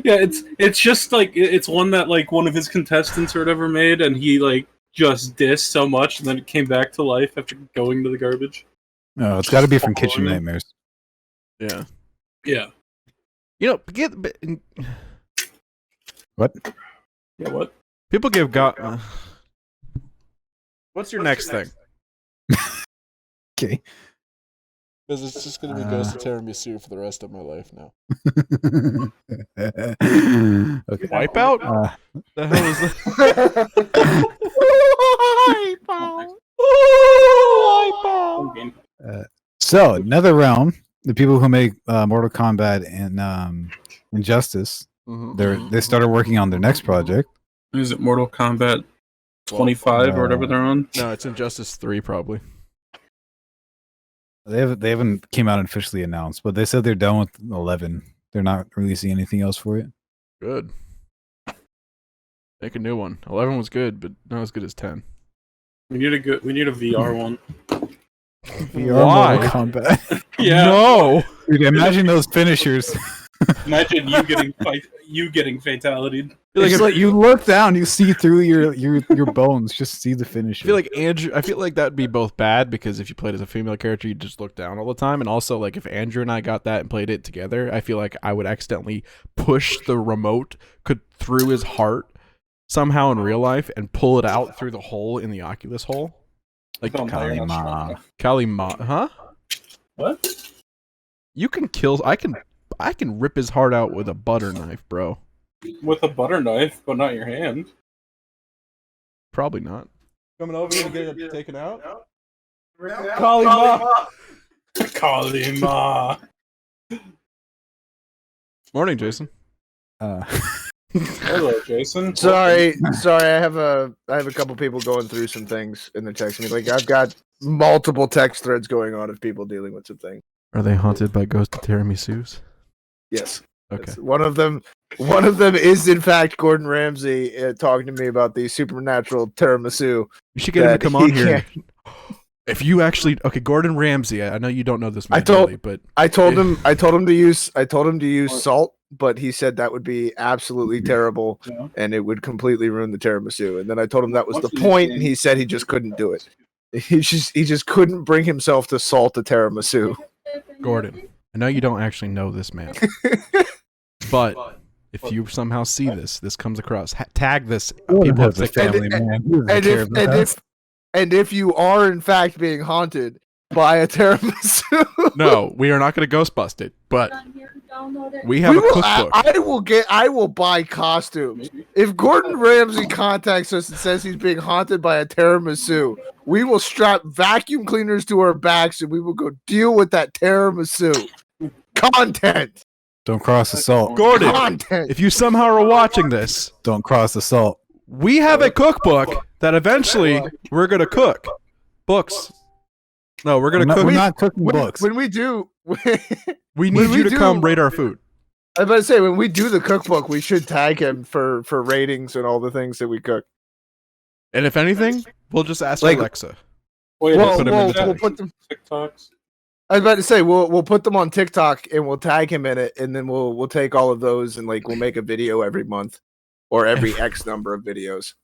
Yeah, it's just like it's one that like one of his contestants or whatever made, and he like just dissed so much, and then it came back to life after going to the garbage. No, it's got to be from Kitchen Nightmares. Yeah. Yeah. You know, What? Yeah. What? people give God. What's your next thing? Okay. Because it's just going to be Ghost of Tiramisu for the rest of my life now. Okay. Wipeout? Uh, The hell is that? so another realm. The people who make Mortal Kombat and Injustice, they started working on their next project. Is it Mortal Kombat 25 or whatever they're on? No, it's Injustice 3 probably. They haven't came out and officially announced, but they said they're done with 11. They're not releasing anything else for it. Good. Make a new one. 11 was good, but not as good as 10. We need a VR one. VR Why? Mortal Kombat. Yeah. No! Dude, imagine those finishers. Imagine you getting fatality. It's like you look down, you see through your bones, just see the finisher. I feel like that'd be both bad because if you played as a female character, you'd just look down all the time, and also like if Andrew and I got that and played it together, I feel like I would accidentally push the remote through his heart somehow in real life and pull it out through the hole in the Oculus hole. Like Vampire, not Kalima. strong. Kalima, huh? What? You can kill. I can rip his heart out with a butter knife, bro. With a butter knife, but not your hand. Probably not. Coming over here to get it taken out. Kalima. Kalima. Morning, Jason. Hello, Jason. Sorry. I have a couple people going through some things, and they're texting me. Like, I've got multiple text threads going on of people dealing with some things. Are they haunted by ghost tiramisu's? Yes. Okay. Yes. One of them is in fact Gordon Ramsay talking to me about the supernatural tiramisu. You should get him to that come on he here. If you actually Gordon Ramsay. I know you don't know this man, really, but I told him to use salt, but he said that would be absolutely terrible and it would completely ruin the tiramisu. And then I told him that was the point, and he said he just couldn't do it. He just couldn't bring himself to salt a tiramisu. Gordon, I know you don't actually know this man, but if you somehow see this comes across, tag this. People has a family, man. He doesn't care about us. And if you are in fact being haunted by a tiramisu, No, we are not going to ghost bust it, but we have a cookbook. I will buy costumes. If Gordon Ramsay contacts us and says he's being haunted by a tiramisu, we will strap vacuum cleaners to our backs and we will go deal with that tiramisu. Content. Don't cross the salt. Gordon, Content. if you somehow are watching this, Don't cross the salt. we have a cookbook that eventually we're going to cook. Books. No, we're going to cook. We're not cooking books. When we do, We when need we you to do- come rate our food. I was about to say, when we do the cookbook, we should tag him for ratings and all the things that we cook. And if anything, we'll just ask Like- Alexa. Wait, Well, put him in the we'll tag. put them. TikToks. I was about to say we'll put them on TikTok and we'll tag him in it, and then we'll take all of those and like we'll make a video every month or every X number of videos.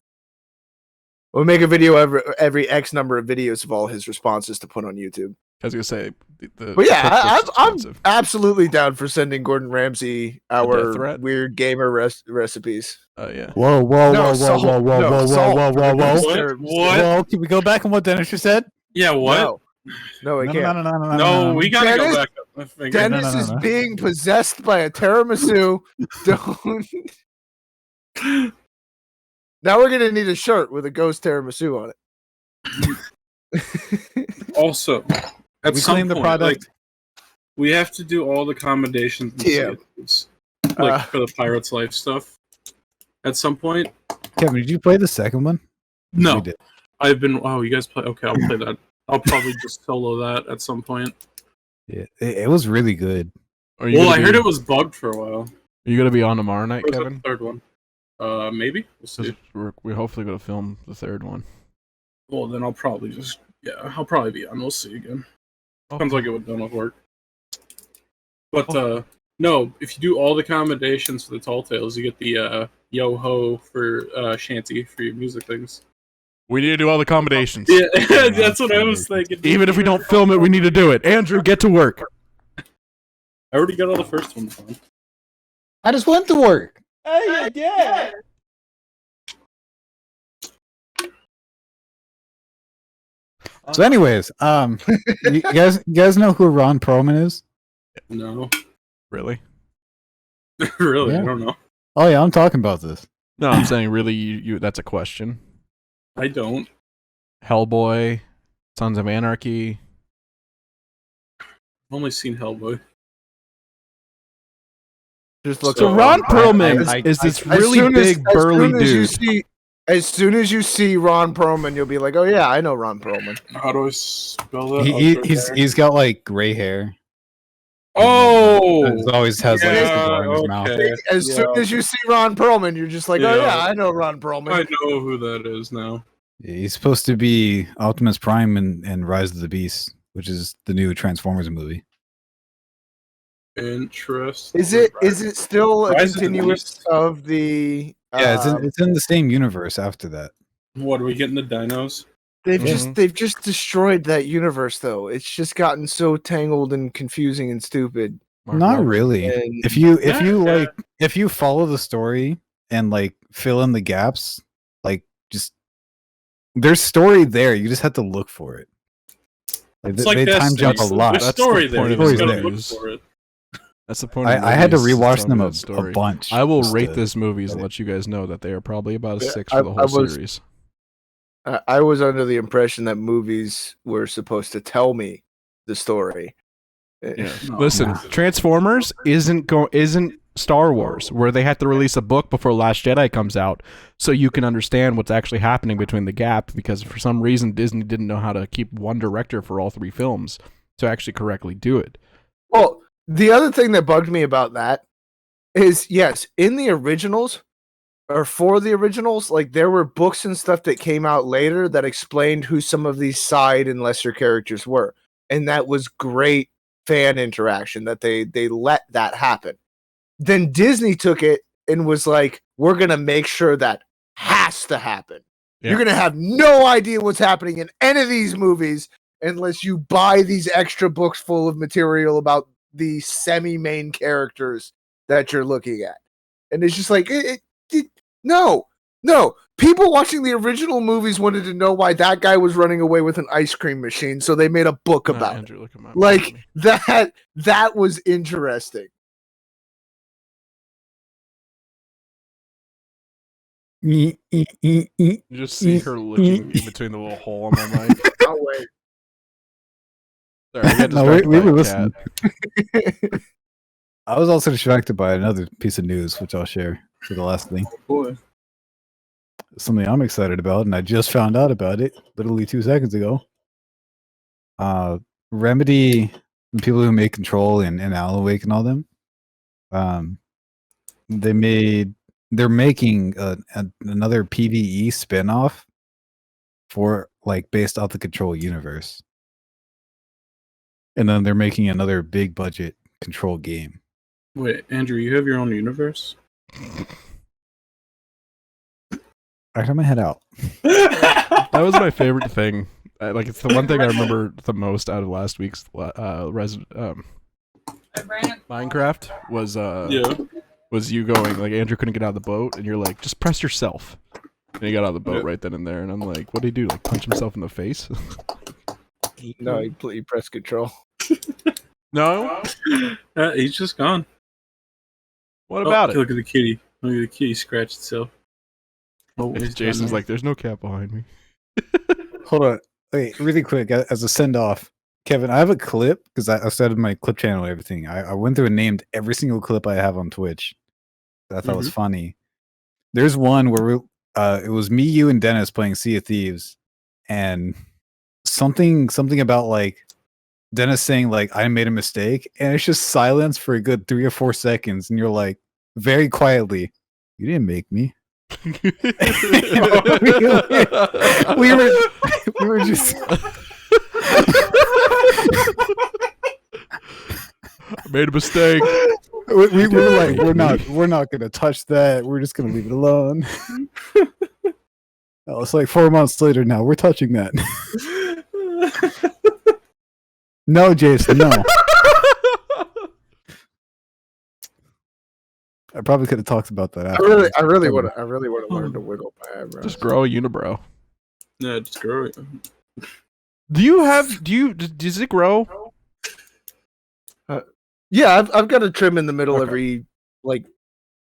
We'll make a video every X number of videos of all his responses to put on YouTube. I was going to say, But yeah, cookbook's I'm expensive. absolutely down for sending Gordon Ramsay our threat? weird gamer recipes. Yeah. Whoa, No, salt. No, salt. What? Whoa, can we go back on what Dennis just said? Yeah, what? No, it No, can't. No, we gotta Dennis- go back up. I figured. Dennis no, is no. being possessed by a tiramisu. Don't. Now we're gonna need a shirt with a ghost tiramisu on it. Also, at We some claim the point, product. like, we have to do all the accommodations and Yeah. safeties, like Uh, for the Pirate's Life stuff. At some point, Kevin, did you play the second one? no, We did. I've been. Oh, you guys play? Okay, I'll play that. I'll probably just solo that at some point. Yeah, it was really good. Are you Well, gonna I be- heard it was bugged for a while. Are you going to be on tomorrow night, Or was it Kevin? the third one? Maybe. We'll see. We're hopefully going to film the third one. Well, then I'll probably just. Yeah, I'll probably be on. We'll see again. Sounds like it would done with work. But no, if you do all the accommodations for the Tall Tales, you get the yo ho for shanty for your music things. We need to do all the accommodations. Yeah, that's what I was thinking. Even if we don't film it, we need to do it. Andrew, get to work. I already got all the first ones done. I just went to work. Yeah. So, anyways, you guys know who Ron Perlman is? No, Really? really, Yeah. I don't know. Oh yeah, I'm talking about this. No, I'm saying really. You that's a question. I don't. Hellboy, Sons of Anarchy. I've only seen Hellboy. Just look. So up Ron Ron Perlman is this really big, burly dude. As soon as you see Ron Perlman, you'll be like, "Oh yeah, I know Ron Perlman." How do I spell that? He's got like gray hair. Oh, He always has like a cigar in his mouth. okay. As soon as you see Ron Perlman, you're just like, "Oh Yeah. yeah, I know Ron Perlman." I know who that is now. He's supposed to be Optimus Prime in Rise of the Beast, which is the new Transformers movie. Interesting. Is it still a Rise of the continuous Beast. of the? Yeah, it's in the same universe after that. What are we getting the dinos? They've just destroyed that universe though. It's just gotten so tangled and confusing and stupid. Not really. And If you Yeah. like if you follow the story and like fill in the gaps, like just there's story there. You just have to look for it. Like, It's like they that time jump a there's lot. That's story the there. point You of just the gotta look movies. for it. That's the point. Of I had to movies, rewatch tell them me a that story. bunch. I will just rate to- this movies and get it. let you guys know that they are probably about a Yeah, 6 for the I whole was- series. I was under the impression that movies were supposed to tell me the story. Yeah. No. Listen, Nah. Transformers isn't Star Wars, where they have to release a book before Last Jedi comes out, so you can understand what's actually happening between the gap. Because for some reason, Disney didn't know how to keep one director for all 3 films to actually correctly do it. Well, the other thing that bugged me about that is, yes, in the originals, or for the originals, like there were books and stuff that came out later that explained who some of these side and lesser characters were, and that was great fan interaction that they let that happen. Then Disney took it and was like, "We're gonna make sure that has to happen. Yeah. You're gonna have no idea what's happening in any of these movies unless you buy these extra books full of material about the semi-main characters that you're looking at." And it's just like, no. People watching the original movies wanted to know why that guy was running away with an ice cream machine, so they made a book about it. Andrew, look at my Like that was interesting. You you just see her looking in between the little hole on my mic. Oh wait. Sorry, I got No, distracted we by were a cat. listening. I was also distracted by another piece of news, which I'll share for the last thing. Boy. Something I'm excited about, and I just found out about it literally 2 seconds ago. Remedy, the people who made Control and Alan Wake and all them, they're making another PvE spinoff for like based off the Control universe, and then they're making another big budget Control game. Wait, Andrew, you have your own universe? I have my head out. That was my favorite thing. Like it's the one thing I remember the most out of last week's Minecraft was you going like Andrew couldn't get out of the boat and you're like just press yourself, and he got out of the boat right then and there, and I'm like, what did he do? Like punch himself in the face? No, you press control. No. He's just gone. What about Oh, it? Look at the kitty. Look at the kitty scratch itself. Oh, he's Jason's gone. like, there's no cat behind me. Hold on. Wait, really quick, as a send off, Kevin, I have a clip because I started my clip channel and everything. I went through and named every single clip I have on Twitch that I thought was funny. There's one where it was me, you, and Dennis playing Sea of Thieves, and something about like Dennis saying like I made a mistake, and it's just silence for a good 3 or 4 seconds, and you're like very quietly, "You didn't make me." we were just Made a mistake. we were like we're not gonna touch that, we're just gonna leave it alone. Oh, it's like 4 months later now, we're touching that. No, Jason, no. I probably could have talked about that after. I really would have learned to wiggle my eyebrows. Just grow a unibrow. Yeah, just grow it. Does it grow? Yeah, I've got a trim in the middle Okay. every like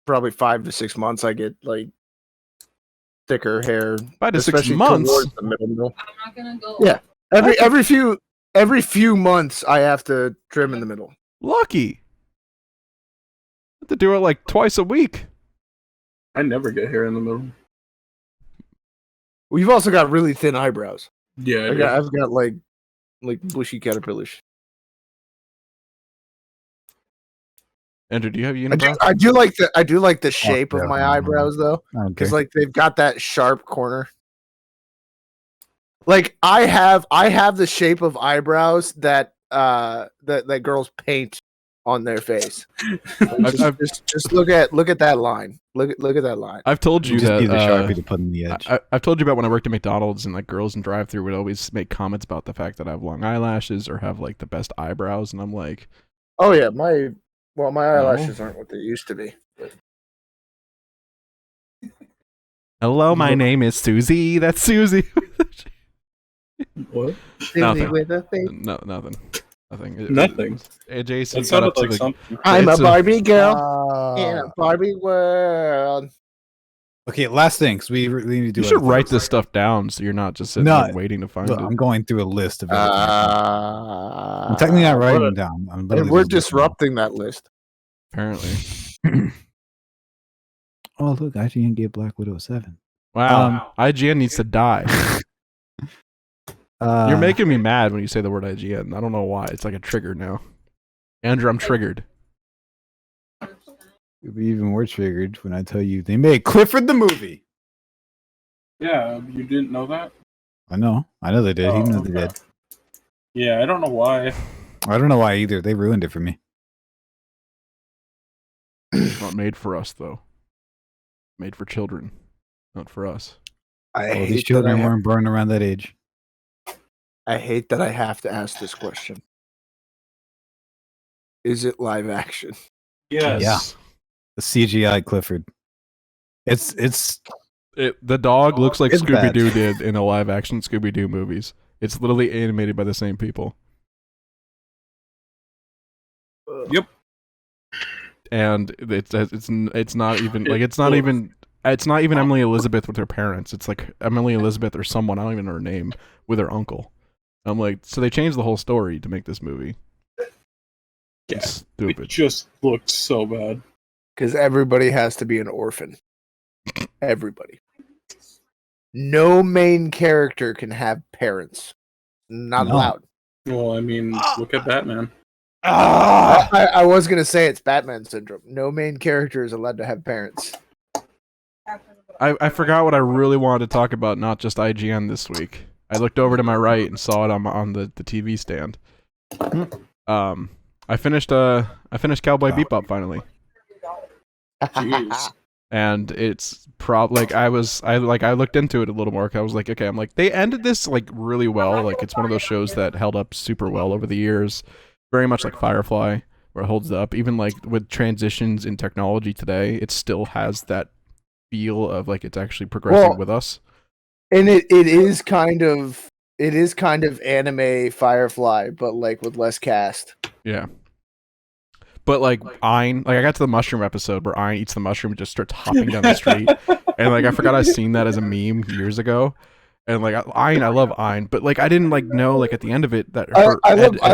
probably 5 to 6 months. I get like thicker hair. 5 to 6 especially months. towards the middle. I'm not gonna go. Yeah. Every few months I have to trim in the middle. Lucky. I have to do it like twice a week. I never get hair in the middle. Well, you've also got really thin eyebrows. Yeah, I've got like bushy caterpillars. Andrew, do you have I unibrow? do like the shape of yeah, my no, no. eyebrows though, I don't care. because like they've got that sharp corner. Like I have the shape of eyebrows that that girls paint on their face. Just look at that line. Look at that line. I've told you just that. need the Sharpie to put in the edge. I've told you about when I worked at McDonald's and like girls in drive-thru would always make comments about the fact that I have long eyelashes or have like the best eyebrows, and I'm like, Oh yeah, my eyelashes aren't what they used to be. "Hello, my name is Susie. That's Susie." What? What? Nothing. With a face. No, nothing. Nothing. Jason That got up sounded to like the. something. I'm a It's a- Barbie girl in a Barbie world. Okay, last thing, 'cause we need to do. You should other write things. this stuff down so you're not just sitting No, there waiting to find Look, it. I'm going through a list of everything. I'm technically not what writing a- them down. I'm And literally we're just looking. disrupting that list. Apparently. Oh, look, IGN gave Black Widow a 7. Wow. IGN needs to die. You're making me mad when you say the word IGN. I don't know why. It's like a trigger now. Andrew, I'm triggered. You'll be even more triggered when I tell you they made Clifford the movie. Yeah, you didn't know that? I know they did. Oh, Even though they okay. did. Yeah, I don't know why. I don't know why either. They ruined it for me. It's not made for us, though. Made for children, not for us. I Well, these hate that children weren't born around that age. I hate that I have to ask this question. Is it live action? Yes. Yeah. The CGI Clifford. It's The dog looks like It's bad. Scooby-Doo did in a live-action Scooby-Doo movies. It's literally animated by the same people. Yep. And it's not even like it's not even Emily Elizabeth with her parents. It's like Emily Elizabeth or someone, I don't even know her name, with her uncle. I'm like, so they changed the whole story to make this movie. Yeah. It's It stupid. just looked so bad. Because everybody has to be an orphan. Everybody. No main character can have parents. Not No. allowed. Well, I mean, look at Batman. I was gonna say it's Batman syndrome. No main character is allowed to have parents. I forgot what I really wanted to talk about, not just IGN this week. I looked over to my right and saw it on the TV stand. I finished Cowboy Bebop finally. Jeez. And it's I looked into it a little more. 'Cause I was like, okay, I'm like, they ended this like really well. Like it's one of those shows that held up super well over the years, very much like Firefly, where it holds up. Even like with transitions in technology today, it still has that feel of like it's actually progressing Well, with us. And it is kind of anime Firefly, but like with less cast. Yeah. But like Ein, like I got to the mushroom episode where Ein eats the mushroom and just starts hopping down the street, and like I forgot I seen that as a meme years ago, and like I love Ein, but like I didn't like know like at the end of it that I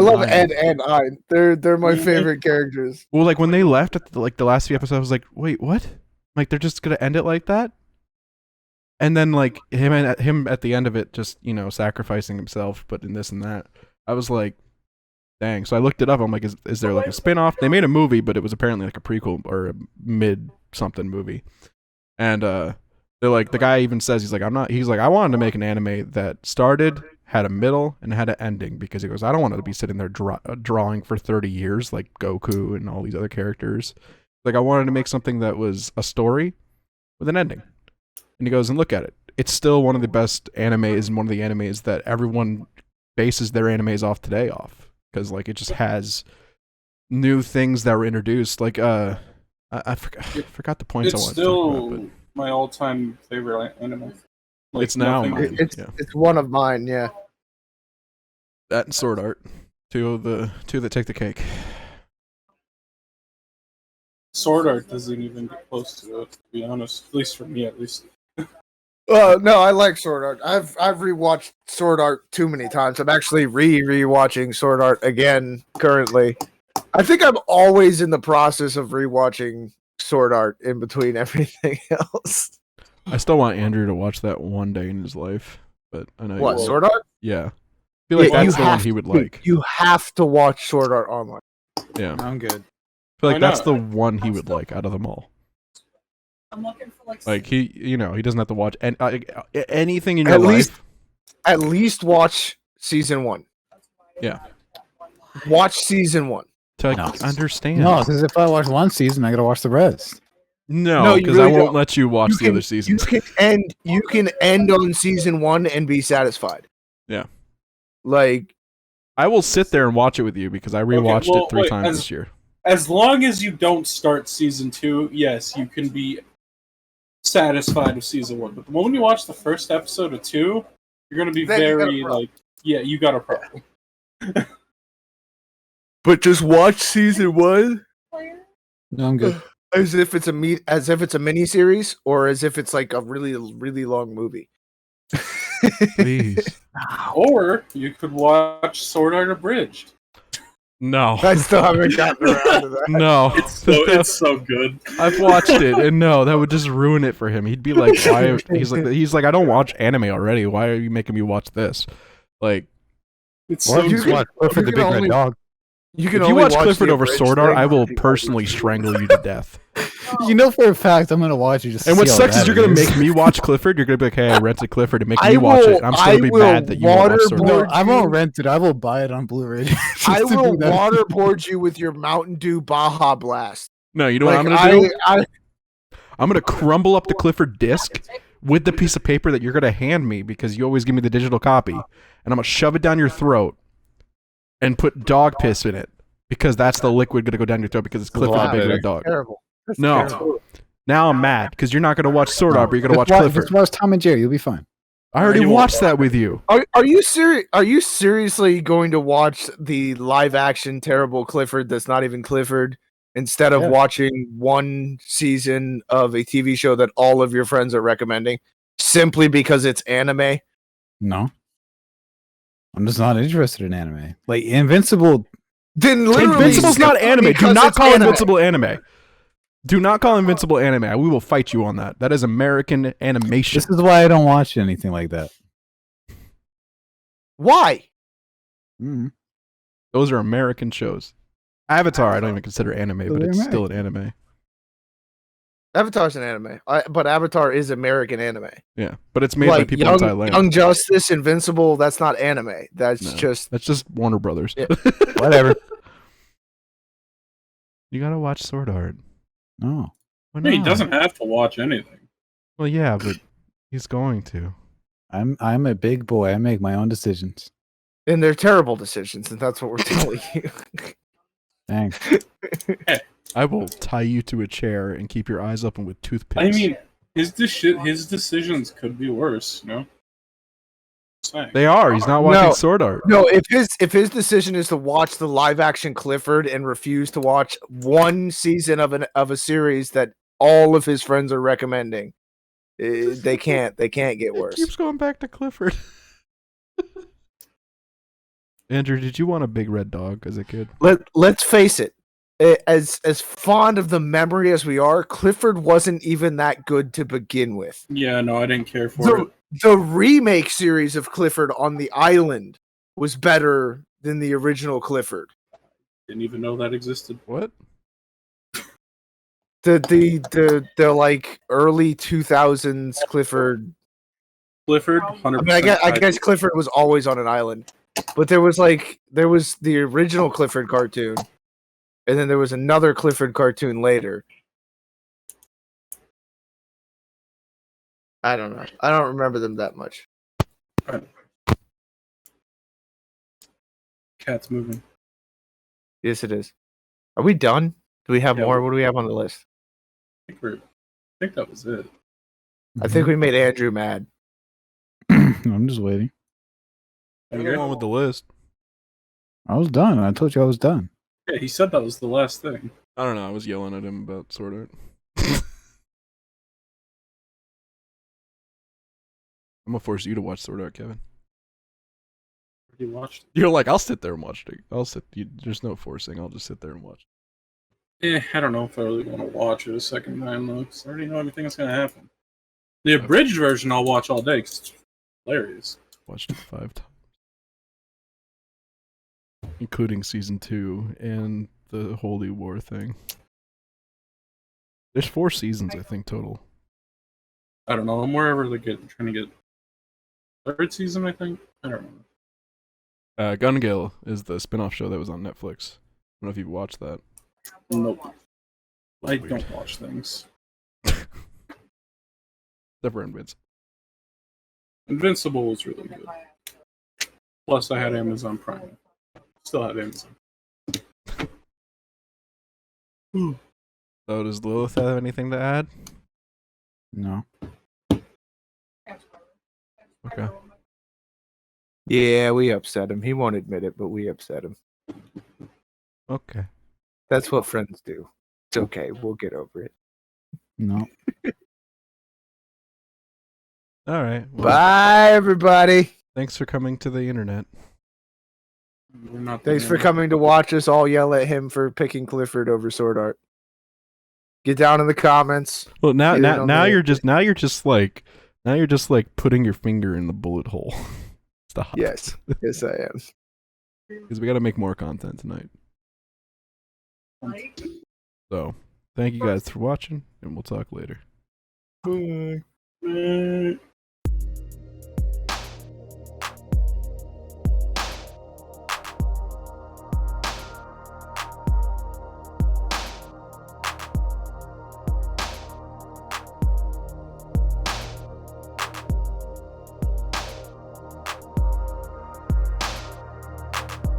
love Ein- Ed and I. They're my favorite characters. Well, like when they left at the last few episodes, I was like, wait, what? Like they're just gonna end it like that? And then like him at the end of it, just sacrificing himself, but in this and that, I was like, dang. So I looked it up. I'm like, is there like a spin-off? They made a movie, but it was apparently like a prequel or a mid something movie. And they're like, the guy even says he's like, I wanted to make an anime that started, had a middle, and had an ending, because he goes, I don't want to be sitting there drawing for 30 years like Goku and all these other characters. Like I wanted to make something that was a story with an ending. And he goes, and look at it. It's still one of the best animes and one of the animes that everyone bases their animes off today off. Because like it just has new things that were introduced. Like I forgot the points I It's wanted to talk still about, my all-time favorite anime. but it's now nothing- mine. It's Yeah. it's one of mine. Yeah. That and Sword Art, two that take the cake. Sword Art doesn't even get close to it, to be honest. At least for me, at least. No, I like Sword Art. I've rewatched Sword Art too many times. I'm actually rewatching Sword Art again currently. I think I'm always in the process of rewatching Sword Art in between everything else. I still want Andrew to watch that one day in his life, but I know you What, won't. Sword Art? Yeah, I feel like Yeah, you that's the one have he would to- like. You have to watch Sword Art online. Yeah, I I'm good. feel Why like that's not? the one he would like out of them all. I'm looking for Like he doesn't have to watch anything in your At life. least- At least watch season 1. Yeah. Watch season 1. To like, No. understand. No, because if I watch one season, I gotta watch the rest. No, No, you because really I won't don't. let you watch You the can- other seasons. You can end on season 1 and be satisfied. Yeah. Like I will sit there and watch it with you because I rewatched well, it 3 wait, times as- this year. As long as you don't start season 2, yes, you can be satisfied with season 1. But the moment you watch the first episode of 2, you're going to be Then you gotta very run. like, yeah, you got a problem. But just watch season 1 No, I'm good. as if it's a mini series, or as if it's like a really really long movie. Please. Or you could watch Sword Art Abridged. No. I still haven't gotten around to that. No. It's so good. I've watched it, and no, that would just ruin it for him. He'd be like, "Why?" He's like, "I don't watch anime already. Why are you making me watch this?" Like, It's Well, so you you just can- watch Clifford you the can Big Red only- Dog. You can if you only watch Clifford the over abridged Sword Art, thing. I will personally strangle you to death. You know for a fact I'm gonna watch it. Just And to what see how sucks is bad you're it gonna make me watch Clifford. You're gonna be like, "Hey, I rented Clifford to make I me watch will- it." I'm still gonna be I will mad that you won't watch Sword waterboard- Art. No, I won't rent it. I will buy it on Blu-ray. just I to do will that. waterboard you with your Mountain Dew Baja Blast. No, you know what I'm Like, gonna do? I I'm gonna crumble up the Clifford disc with the piece of paper that you're gonna hand me because you always give me the digital copy, and I'm gonna shove it down your throat and put dog piss in it because that's the liquid gonna go down your throat because it's Clifford the lot Big better. Red Dog. terrible. That's No. terrible. Now I'm mad because you're not gonna watch Sword Art, but you're gonna watch Just Clifford. watch Tom and Jerry. You'll be fine. I already You won't watched that with you. Are you serious? Are you seriously going to watch the live action terrible Clifford that's not even Clifford instead of Yeah. watching one season of a TV show that all of your friends are recommending simply because it's anime? No, I'm just not interested in anime. Like Invincible. Then literally Invincible's not simply anime. Do because not it's call anime. Invincible anime. Do not call Invincible anime. We will fight you on that. That is American animation. This is why I don't watch anything like that. Why? Mm. Those are American shows. Avatar, I don't even consider anime, but They're it's still an anime. Avatar's an anime, but Avatar is American anime. Yeah, but it's made by Like people in Thailand. Young Justice, Invincible, that's not anime. That's No. just That's just Warner Brothers. Yeah. Whatever. You gotta watch Sword Art. No. Why He not? doesn't have to watch anything. Well, yeah, but he's going to. I'm a big boy. I make my own decisions. and they're terrible decisions, and that's what we're telling you. Thanks. I will tie you to a chair and keep your eyes open with toothpicks. I mean, his decisions could be worse, you know? Saying. they are. He's not watching No. Sword Art. No, if his decision is to watch the live action Clifford and refuse to watch one season of a series that all of his friends are recommending, they can't get It worse. keeps going back to Clifford. Andrew, did you want a big red dog as a kid? Let's face it. As fond of the memory as we are, Clifford wasn't even that good to begin with. Yeah, no, I didn't care for it. The remake series of Clifford on the island was better than the original Clifford. Didn't even know that existed. What? The like early 2000s Clifford. Clifford, I 100%. mean, I guess Clifford was always on an island, but there was the original Clifford cartoon, and then there was another Clifford cartoon later. I don't know. I don't remember them that much. Cat's moving. Yes, it is. Are we done? Do we have Yeah, more? What do we have on the list? I think that was it. I think we made Andrew mad. I'm just waiting. You're the one with the list. I was done. I told you I was done. Yeah, he said that was the last thing. I don't know. I was yelling at him about Sword Art. I'm gonna force you to watch Sword Art, Kevin. He watched. You're like, I'll sit there and watch it. There's no forcing. I'll just sit there and watch. I don't know if I really want to watch it a second time though, because I already know everything that's gonna happen. The abridged version I'll watch all day because it's hilarious. Watched it 5 times, including season 2 and the Holy War thing. There's 4 seasons, I think, total. I don't know. I'm wherever they trying to get third season. I think. I don't know. Gun Gale is the spin-off show that was on Netflix. I don't know if you've watched that. Nope. I Weird. don't watch things. Except for Invincible. Invincible was really good. Plus, I had Amazon Prime. Still have Amazon. So does Lilith have anything to add? No. Okay. Yeah, we upset him. He won't admit it, but we upset him. Okay. That's what friends do. It's okay. We'll get over it. No. All right. Well, Bye, everybody. thanks for coming to the internet. We're not Thanks for coming to watch us all yell at him for picking Clifford over Sword Art. Get down in the comments. Well, now Get in now on now the- you're just like putting your finger in the bullet hole. Stop. Yes. Yes, I am. Because we got to make more content tonight. Like, So, thank you guys for watching, and we'll talk later. Bye. Uh,